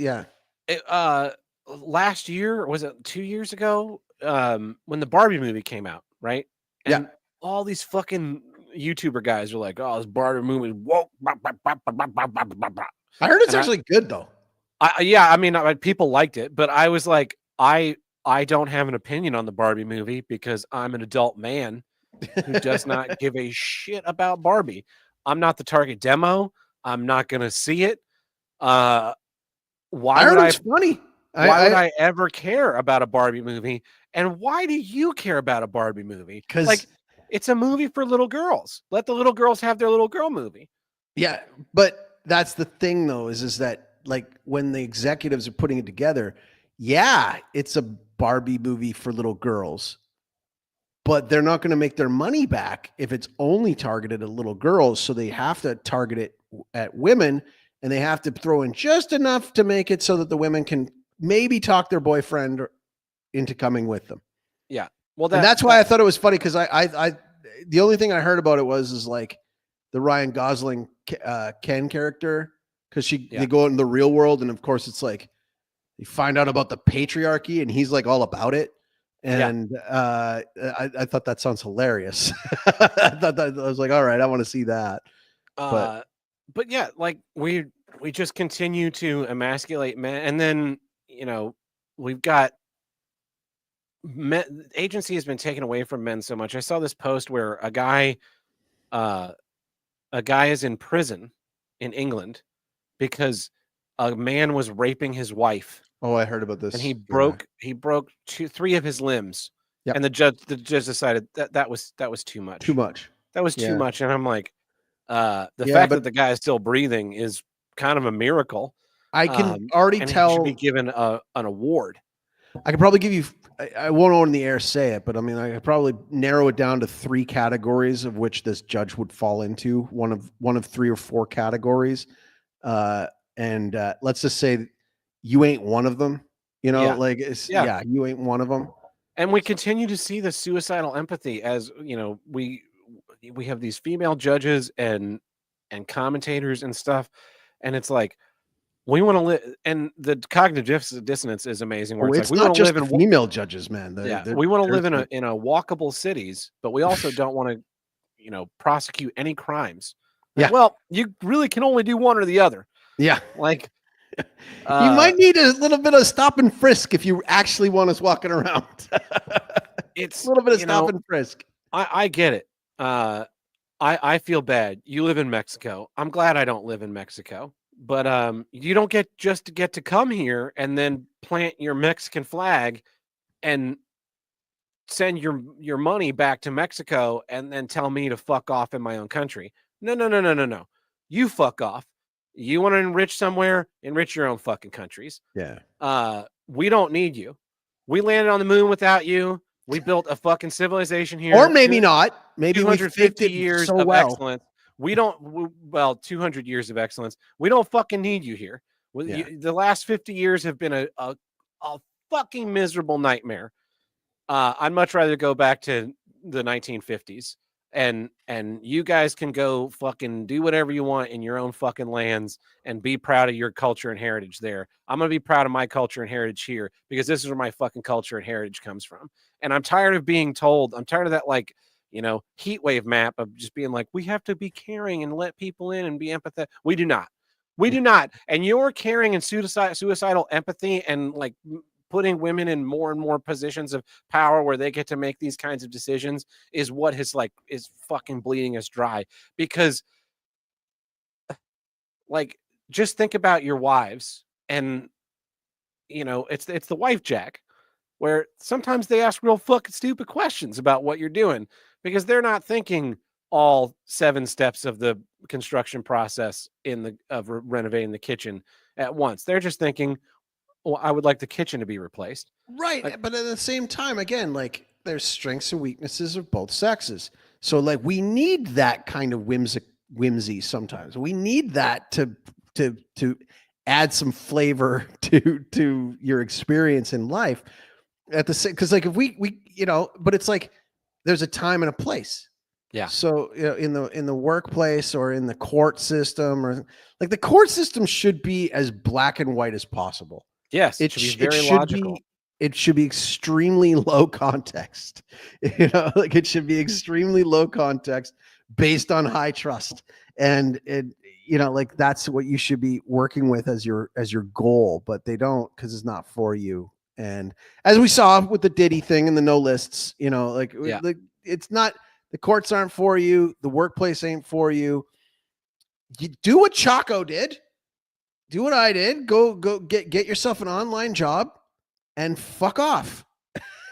Last year, was it 2 years ago, when the Barbie movie came out, right? And all these fucking YouTuber guys are like, oh, this Barbie movie is woke. I heard it's actually good though. People liked it, but I was like, I don't have an opinion on the Barbie movie because I'm an adult man who does not give a shit about Barbie. I'm not the target demo. I'm not going to see it. Why would I ever care about a Barbie movie? And why do you care about a Barbie movie? Because like, it's a movie for little girls. Let the little girls have their little girl movie. Yeah, but that's the thing though, is that like when the executives are putting it together, it's a Barbie movie for little girls, but they're not going to make their money back if it's only targeted at little girls. So they have to target it at women, and they have to throw in just enough to make it so that the women can maybe talk their boyfriend into coming with them. Yeah. Well, that's why I thought it was funny. Cause I the only thing I heard about it is like the Ryan Gosling Ken character. Cause they go in the real world. And of course it's like, you find out about the patriarchy and he's like all about it. And I thought that sounds hilarious. I was like, all right, I want to see that. But yeah, like we just continue to emasculate men. And then, we've got agency has been taken away from men so much. I saw this post where a guy is in prison in England because a man was raping his wife. Oh, I heard about this. And he broke 3 of his limbs. Yep. And the judge decided that was too much. Too much. That was too much. And I'm like, the fact that the guy is still breathing is kind of a miracle. I can already tell. He should be given an award. I could probably give you. I won't on the air say it, but I mean, I could probably narrow it down to 3 categories of which this judge would fall into. One of 3 or 4 categories, and let's just say you ain't one of them. You ain't one of them. And we continue to see the suicidal empathy as we have these female judges and commentators and stuff, and it's like we want to live, and the cognitive dissonance is amazing. Where it's like, we not just live in female judges, man. We want to live in a walkable cities, but we also don't want to, prosecute any crimes. Like, well, you really can only do one or the other. Yeah, like you might need a little bit of stop and frisk if you actually want us walking around. It's a little bit of stop and frisk. I get it. I feel bad. You live in Mexico. I'm glad I don't live in Mexico. But you don't get to come here and then plant your Mexican flag and send your money back to Mexico and then tell me to fuck off in my own country. No, no, no, no, no, no. You fuck off. You want to enrich somewhere, enrich your own fucking countries. Yeah. We don't need you. We landed on the moon without you. We built a fucking civilization here. Or maybe not. Maybe we faked 250 it years so of well. excellence. We don't, well, 200 years of excellence. We don't fucking need you here. Yeah. The last 50 years have been a fucking miserable nightmare. I'd much rather go back to the 1950s and you guys can go fucking do whatever you want in your own fucking lands and be proud of your culture and heritage there. I'm going to be proud of my culture and heritage here because this is where my fucking culture and heritage comes from. And I'm tired of being told, I'm tired of that, like, you know, heat wave map of just being like, we have to be caring and let people in and be empathetic. We do not. We do not. And your caring and suicidal empathy and like putting women in more and more positions of power where they get to make these kinds of decisions is what is fucking bleeding us dry. Because like, just think about your wives and, you know, it's the wife jack where sometimes they ask real fucking stupid questions about what you're doing because they're not thinking all 7 steps of the construction process of renovating the kitchen at once. They're just thinking, well, I would like the kitchen to be replaced. Right. Like, but at the same time, again, like there's strengths and weaknesses of both sexes. So like we need that kind of whimsy sometimes. We need that to add some flavor to your experience in life at the same, because like if we you know, but it's like there's a time and a place. Yeah. So you know, in the workplace or in the court system, or like the court system should be as black and white as possible. yes, it should be very logical. It should be extremely low context. You know, like it should be extremely low context based on high trust. And it, you know, like that's what you should be working with as your goal, but they don't, because it's not for you. And as we saw with the Diddy thing and the no lists, you know, like it's not, the courts aren't for you, the workplace ain't for you. You do what Chaco did. Do what I did. Go get yourself an online job and fuck off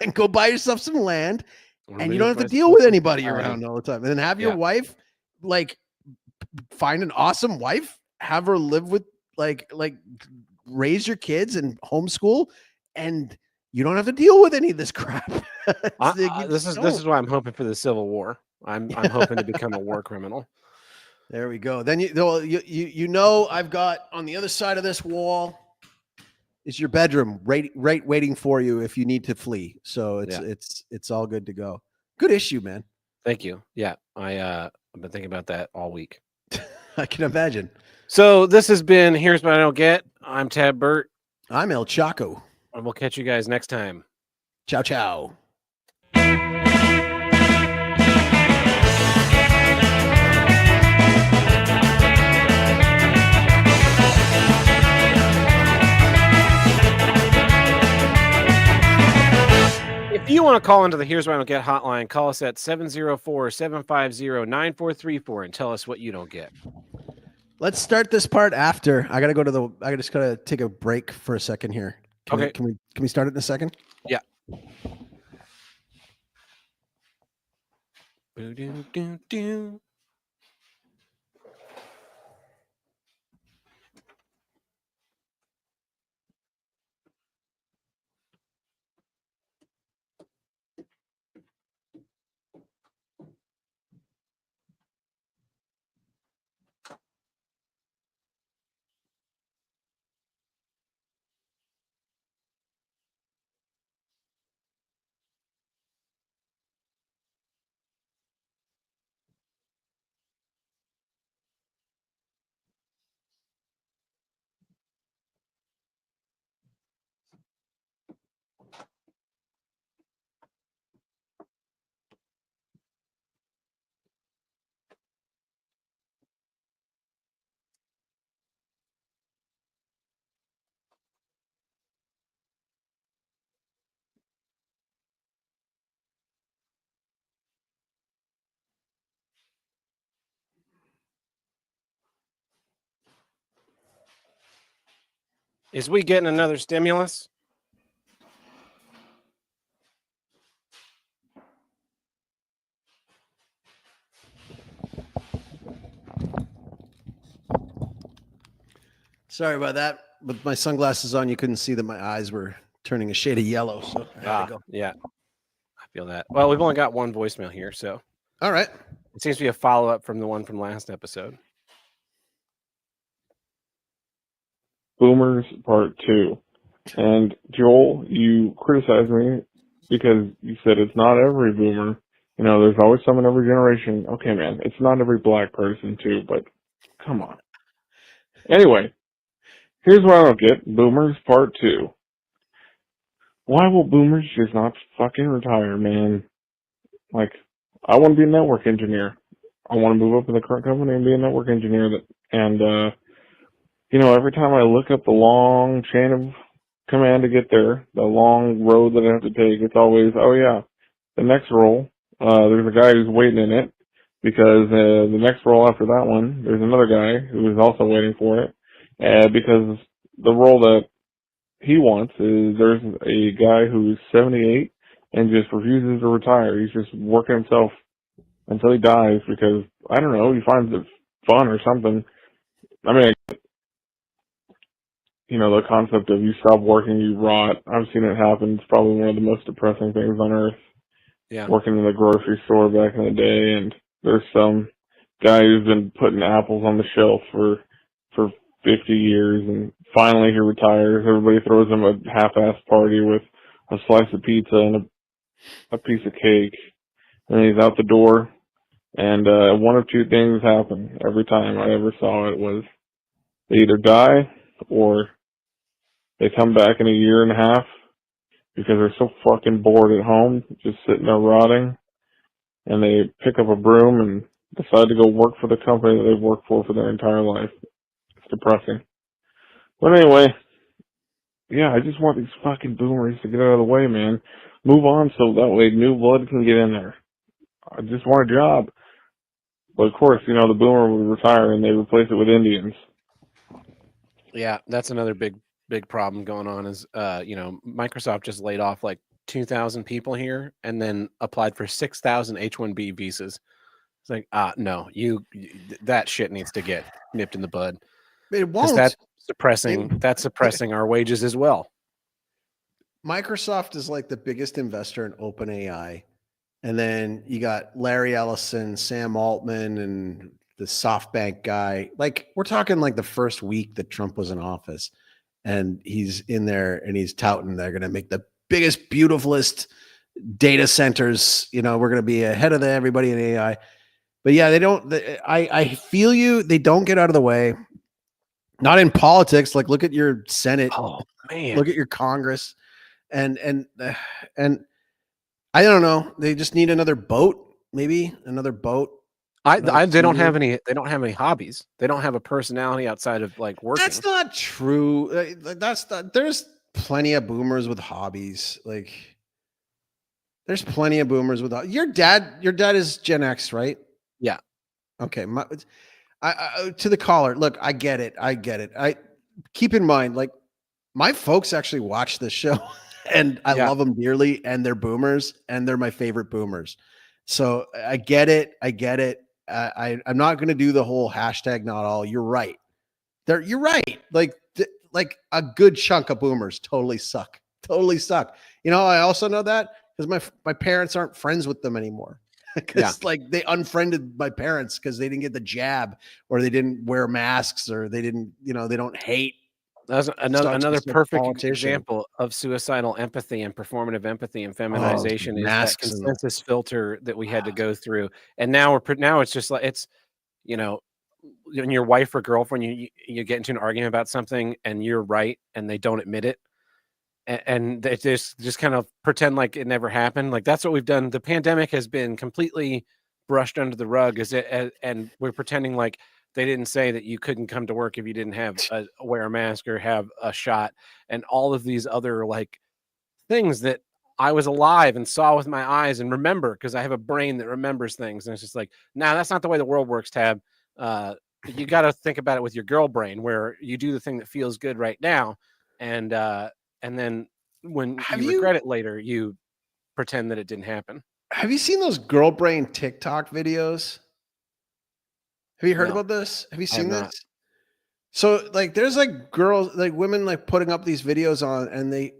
and go buy yourself some land, and you don't have to deal with anybody around all the time. And then have your wife, like, find an awesome wife, have her live with, like raise your kids and homeschool, and you don't have to deal with any of this crap. This is why I'm hoping for the Civil War. I'm hoping to become a war criminal. There we go. Then you know, I've got on the other side of this wall is your bedroom, right waiting for you if you need to flee. So it's all good to go. Good issue, man. Thank you. Yeah, I've been thinking about that all week. I can imagine. So this has been Here's What I Don't Get. I'm Tab Burt. I'm El Chaco. And we'll catch you guys next time. Ciao, ciao. If you want to call into the Here's What I Don't Get hotline, call us at 704-750-9434 and tell us what you don't get. Let's start this part after. I just gotta take a break for a second here. Can we start it in a second? Yeah. Is we getting another stimulus? Sorry about that. With my sunglasses on, you couldn't see that my eyes were turning a shade of yellow. So I had to go. Yeah, I feel that. Well, we've only got one voicemail here, so All right. it seems to be a follow up from the one from last episode. Boomers Part 2. And Joel, you criticized me because you said it's not every boomer. You know, there's always some in every generation. Okay, man, it's not every black person too, but come on. Anyway, here's what I don't get. Boomers Part 2. Why will boomers just not fucking retire, man? Like, I want to be a network engineer. I want to move up in the current company and be a network engineer. You know, every time I look up the long chain of command to get there, the long road that I have to take, it's always, oh yeah, the next role, there's a guy who's waiting in it, because the next role after that one, there's another guy who is also waiting for it, because the role that he wants is, there's a guy who's 78 and just refuses to retire. He's just working himself until he dies because, I don't know, he finds it fun or something. I mean, you know, the concept of you stop working, you rot. I've seen it happen. It's probably one of the most depressing things on earth. Yeah. Working in the grocery store back in the day, and there's some guy who's been putting apples on the shelf for 50 years, and finally he retires. Everybody throws him a half-assed party with a slice of pizza and a piece of cake, and he's out the door. And one of two things happen every time I ever saw it was they either die or they come back in a year and a half because they're so fucking bored at home, just sitting there rotting, and they pick up a broom and decide to go work for the company that they've worked for their entire life. It's depressing. But anyway, yeah, I just want these fucking boomers to get out of the way, man. Move on so that way new blood can get in there. I just want a job. But of course, you know, the boomer would retire and they replace it with Indians. Yeah, that's another big problem going on is you know, Microsoft just laid off like 2,000 people here and then applied for 6,000 H-1B visas. It's like, no, that shit needs to get nipped in the bud. It won't. That's suppressing our wages as well. Microsoft is like the biggest investor in OpenAI. And then you got Larry Ellison, Sam Altman, and the SoftBank guy. Like, we're talking like the first week that Trump was in office. And he's in there and he's touting they're going to make the biggest, beautifulest data centers. You know, we're going to be ahead of everybody in AI. But yeah, they don't. I feel you. They don't get out of the way. Not in politics. Like, look at your Senate. Oh man, look at your Congress, and I don't know. They just need another boat. Maybe another boat. they don't have any. They don't have any hobbies. They don't have a personality outside of like working. That's not true. That's not. There's plenty of boomers with hobbies. Like, there's plenty of boomers with your dad. Your dad is Gen X, right? Yeah. Okay. To the caller, look, I get it. I keep in mind, like, my folks actually watch this show, and I love them dearly, and they're boomers, and they're my favorite boomers. So I get it. I'm not going to do the whole hashtag not all. You're right. You're right. Like a good chunk of boomers totally suck. You know, I also know that because my parents aren't friends with them anymore. Because like they unfriended my parents because they didn't get the jab, or they didn't wear masks, or they didn't, you know, they don't hate. That's another perfect example of suicidal empathy and performative empathy and feminization is that consensus filter that we had to go through. And now it's just like, it's, you know, when your wife or girlfriend, you get into an argument about something and you're right and they don't admit it. And they just kind of pretend like it never happened. Like, that's what we've done. The pandemic has been completely brushed under the rug, and we're pretending like they didn't say that you couldn't come to work if you didn't have wear a mask or have a shot, and all of these other like things that I was alive and saw with my eyes and remember, because I have a brain that remembers things. And it's just like, nah, that's not the way the world works, Tab. You got to think about it with your girl brain, where you do the thing that feels good right now, and then when you regret it later, you pretend that it didn't happen. Have you seen those girl brain TikTok videos? Have you heard about this? Have you seen this? So like there's like girls, like women like putting up these videos on, and they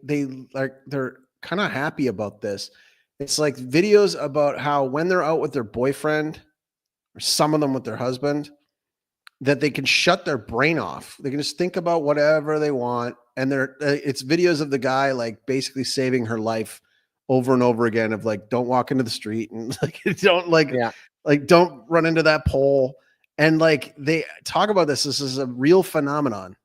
like they're kind of happy about this. It's like videos about how when they're out with their boyfriend, or some of them with their husband, that they can shut their brain off. They can just think about whatever they want, and they're it's videos of the guy like basically saving her life over and over again of like, don't walk into the street, and like don't Yeah. like don't run into that pole. And like they talk about this is a real phenomenon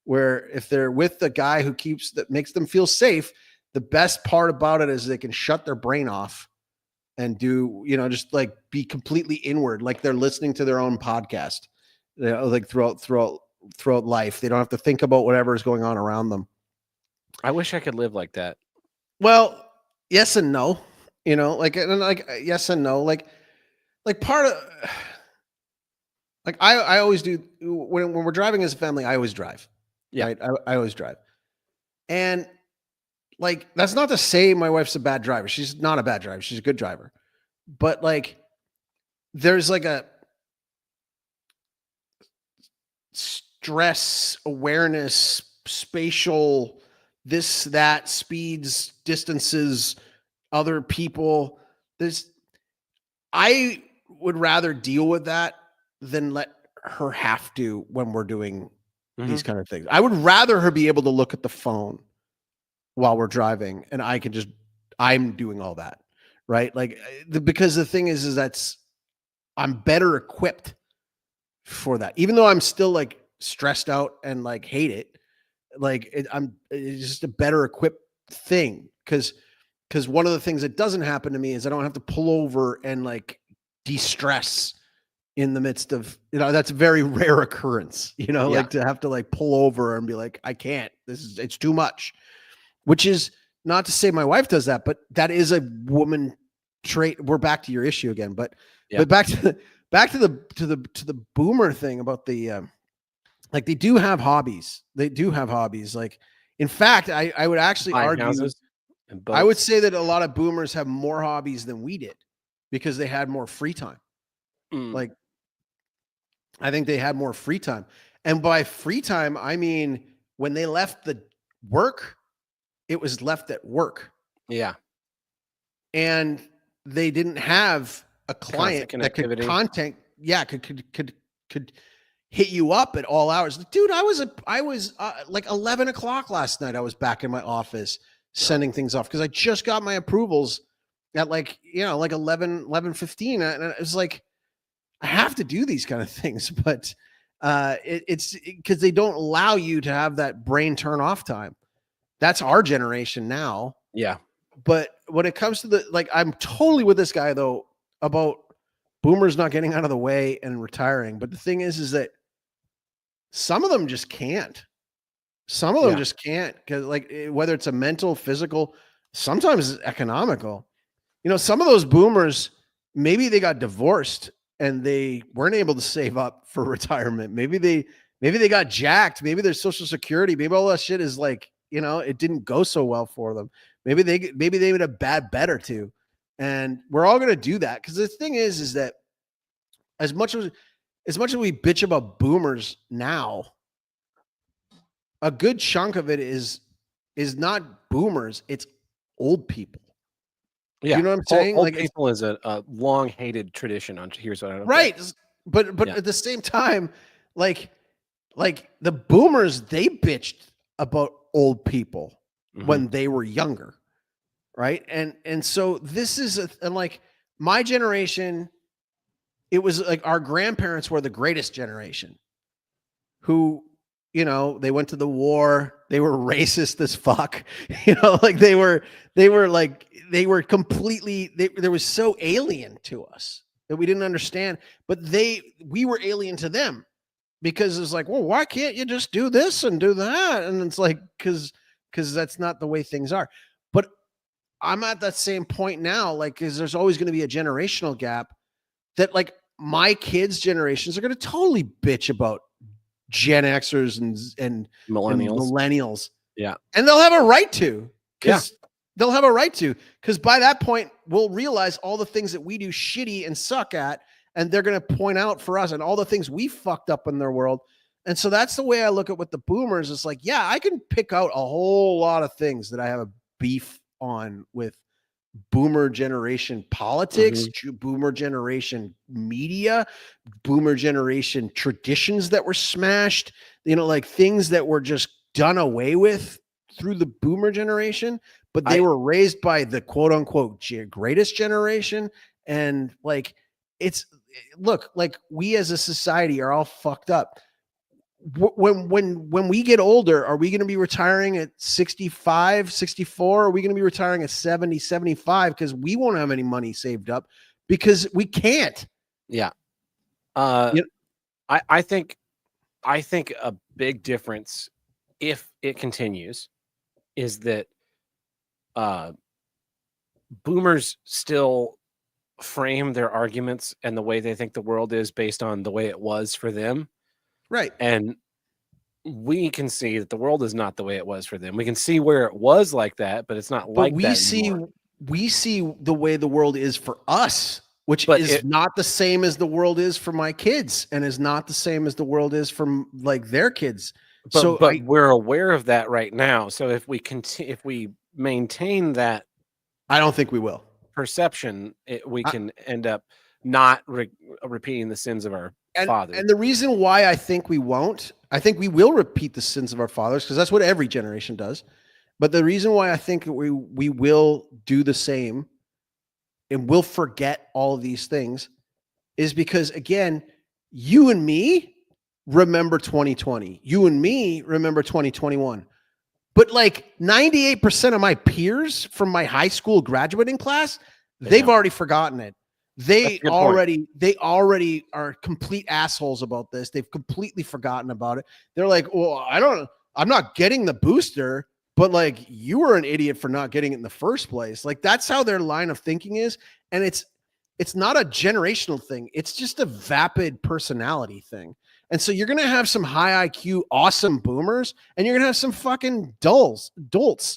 where if they're with the guy who that makes them feel safe, the best part about it is they can shut their brain off and do, you know, just like be completely inward, like they're listening to their own podcast, you know, like throughout life. They don't have to think about whatever is going on around them. I wish I could live like that. Well, yes and no, you know, like, and like, yes and no, like part of, like I always do when we're driving as a family, I always drive. Yeah. Right. I always drive. And like, that's not to say my wife's a bad driver. She's not a bad driver. She's a good driver. But like, there's like a stress awareness, spatial, this, that, speeds, distances, other people. I would rather deal with that than let her have to when we're doing these kind of things. I would rather her be able to look at the phone while we're driving, and I'm doing all that, right? Like, because the thing is I'm better equipped for that, even though I'm still like stressed out and like hate it. Like it's just a better equipped thing. Cause one of the things that doesn't happen to me is I don't have to pull over and like de-stress in the midst of, you know, that's a very rare occurrence, you know, like to have to like pull over and be like, I can't, it's too much, which is not to say my wife does that, but that is a woman trait. We're back to your issue again, but back to the boomer thing about the, like they do have hobbies. They do have hobbies. Like, in fact, I would actually argue, I would say that a lot of boomers have more hobbies than we did because they had more free time. Like, I think they had more free time. And by free time, I mean, when they left the work, it was left at work. Yeah. And they didn't have a client that could could hit you up at all hours. Dude, I was like 11 o'clock last night. I was back in my office sending things off because I just got my approvals at like, you know, like 11:15. And it was like, I have to do these kind of things, but it's because they don't allow you to have that brain turn off time. That's our generation now. Yeah. But when it comes to the, like, I'm totally with this guy though, about boomers not getting out of the way and retiring. But the thing is that some of them just can't. Some of them just can't, because like whether it's a mental, physical, sometimes it's economical. You know, some of those boomers, maybe they got divorced and they weren't able to save up for retirement. Maybe they got jacked. Maybe their social security, maybe all that shit is like, you know, it didn't go so well for them. Maybe they made a bad bet or two. And we're all going to do that. Cause the thing is that as much as we bitch about boomers now, a good chunk of it is not boomers. It's old people. Yeah. You know what I'm saying? Old like people is a long hated tradition on Here's What I Don't Right. Get. But at the same time, like the boomers, they bitched about old people when they were younger. Right. And so this is and like my generation, it was like our grandparents were the greatest generation who, you know, they went to the war. They were racist as fuck, you know, like they were completely, they were so alien to us that we didn't understand, but we were alien to them because it's like, well, why can't you just do this and do that? And it's like, cause that's not the way things are. But I'm at that same point now, like, cause there's always going to be a generational gap that like my kids' generations are going to totally bitch about Gen Xers and millennials. Yeah. And they'll have a right to, they'll have a right to, because by that point we'll realize all the things that we do shitty and suck at, and they're going to point out for us and all the things we fucked up in their world. And so that's the way I look at what the boomers is like. Yeah, I can pick out a whole lot of things that I have a beef on with boomer generation politics, boomer generation media, boomer generation traditions that were smashed, like things that were just done away with through the boomer generation, but they were raised by the quote unquote greatest generation. And like, like we as a society are all fucked up. When we get older, are we going to be retiring at 65, 64? Are we going to be retiring at 70, 75? Because we won't have any money saved up because we can't. Yeah. You know- I think a big difference, if it continues, is that boomers still frame their arguments and the way they think the world is based on the way it was for them. Right. And we can see that the world is not the way it was for them. We can see where it was like that, but it's not like that anymore. We see the way the world is for us, which is not the same as the world is for my kids, and is not the same as the world is for like their kids. But we're aware of that right now. So if we maintain that, I don't think we will. Perception, we can end up not repeating the sins of our fathers. And the reason why I think we won't, I think we will repeat the sins of our fathers, because that's what every generation does. But the reason why I think we will do the same and we'll forget all of these things is because, again, you and me remember 2020. You and me remember 2021. But like 98% of my peers from my high school graduating class, they've already forgotten it. They already are complete assholes about this. They've completely forgotten about it. They're like, well, I'm not getting the booster, but like you were an idiot for not getting it in the first place. Like that's how their line of thinking is. And it's not a generational thing. It's just a vapid personality thing. And so you're going to have some high IQ, awesome boomers, and you're going to have some fucking dolts,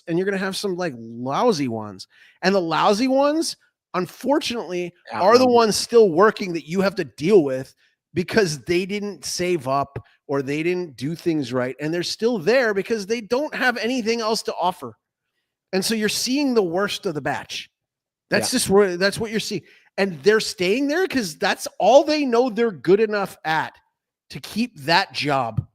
and you're going to have some like lousy ones. And the lousy ones, unfortunately, are the ones still working that you have to deal with because they didn't save up or they didn't do things right. And they're still there because they don't have anything else to offer. And so you're seeing the worst of the batch. That's that's what you're seeing. And they're staying there because that's all they know they're good enough at, to keep that job.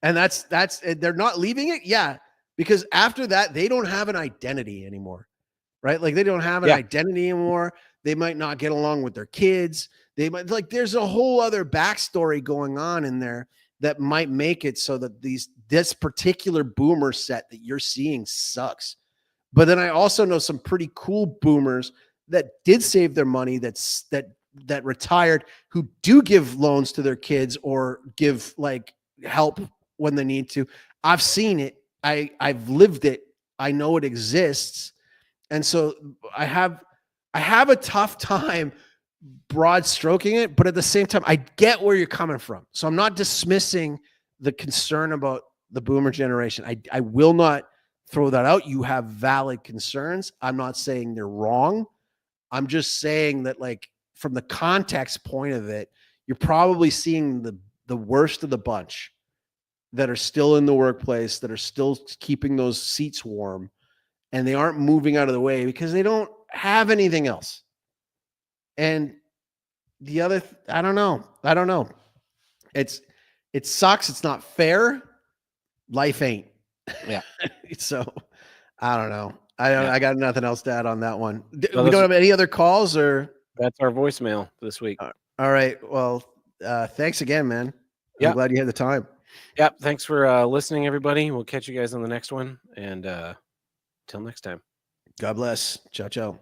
And that's they're not leaving it. Yeah. Because after that, they don't have an identity anymore. Right? Like they don't have an identity anymore. They might not get along with their kids. They might, like, there's a whole other backstory going on in there that might make it so that this particular boomer set that you're seeing sucks. But then I also know some pretty cool boomers that did save their money, that retired, who do give loans to their kids or give like help when they need to. I've seen it. I've lived it. I know it exists. And so I have a tough time broad stroking it, but at the same time, I get where you're coming from. So I'm not dismissing the concern about the boomer generation. I will not throw that out. You have valid concerns. I'm not saying they're wrong. I'm just saying that, like, from the context point of it, you're probably seeing the worst of the bunch that are still in the workplace, that are still keeping those seats warm, and they aren't moving out of the way because they don't have anything else. And the other, I don't know. It sucks. It's not fair. Life ain't. Yeah. So I don't know. I got nothing else to add on that one. We don't have any other calls, or that's our voicemail this week. All right. Well, thanks again, man. I'm glad you had the time. Yep. Thanks for listening, everybody. We'll catch you guys on the next one. And till next time. God bless. Ciao, ciao.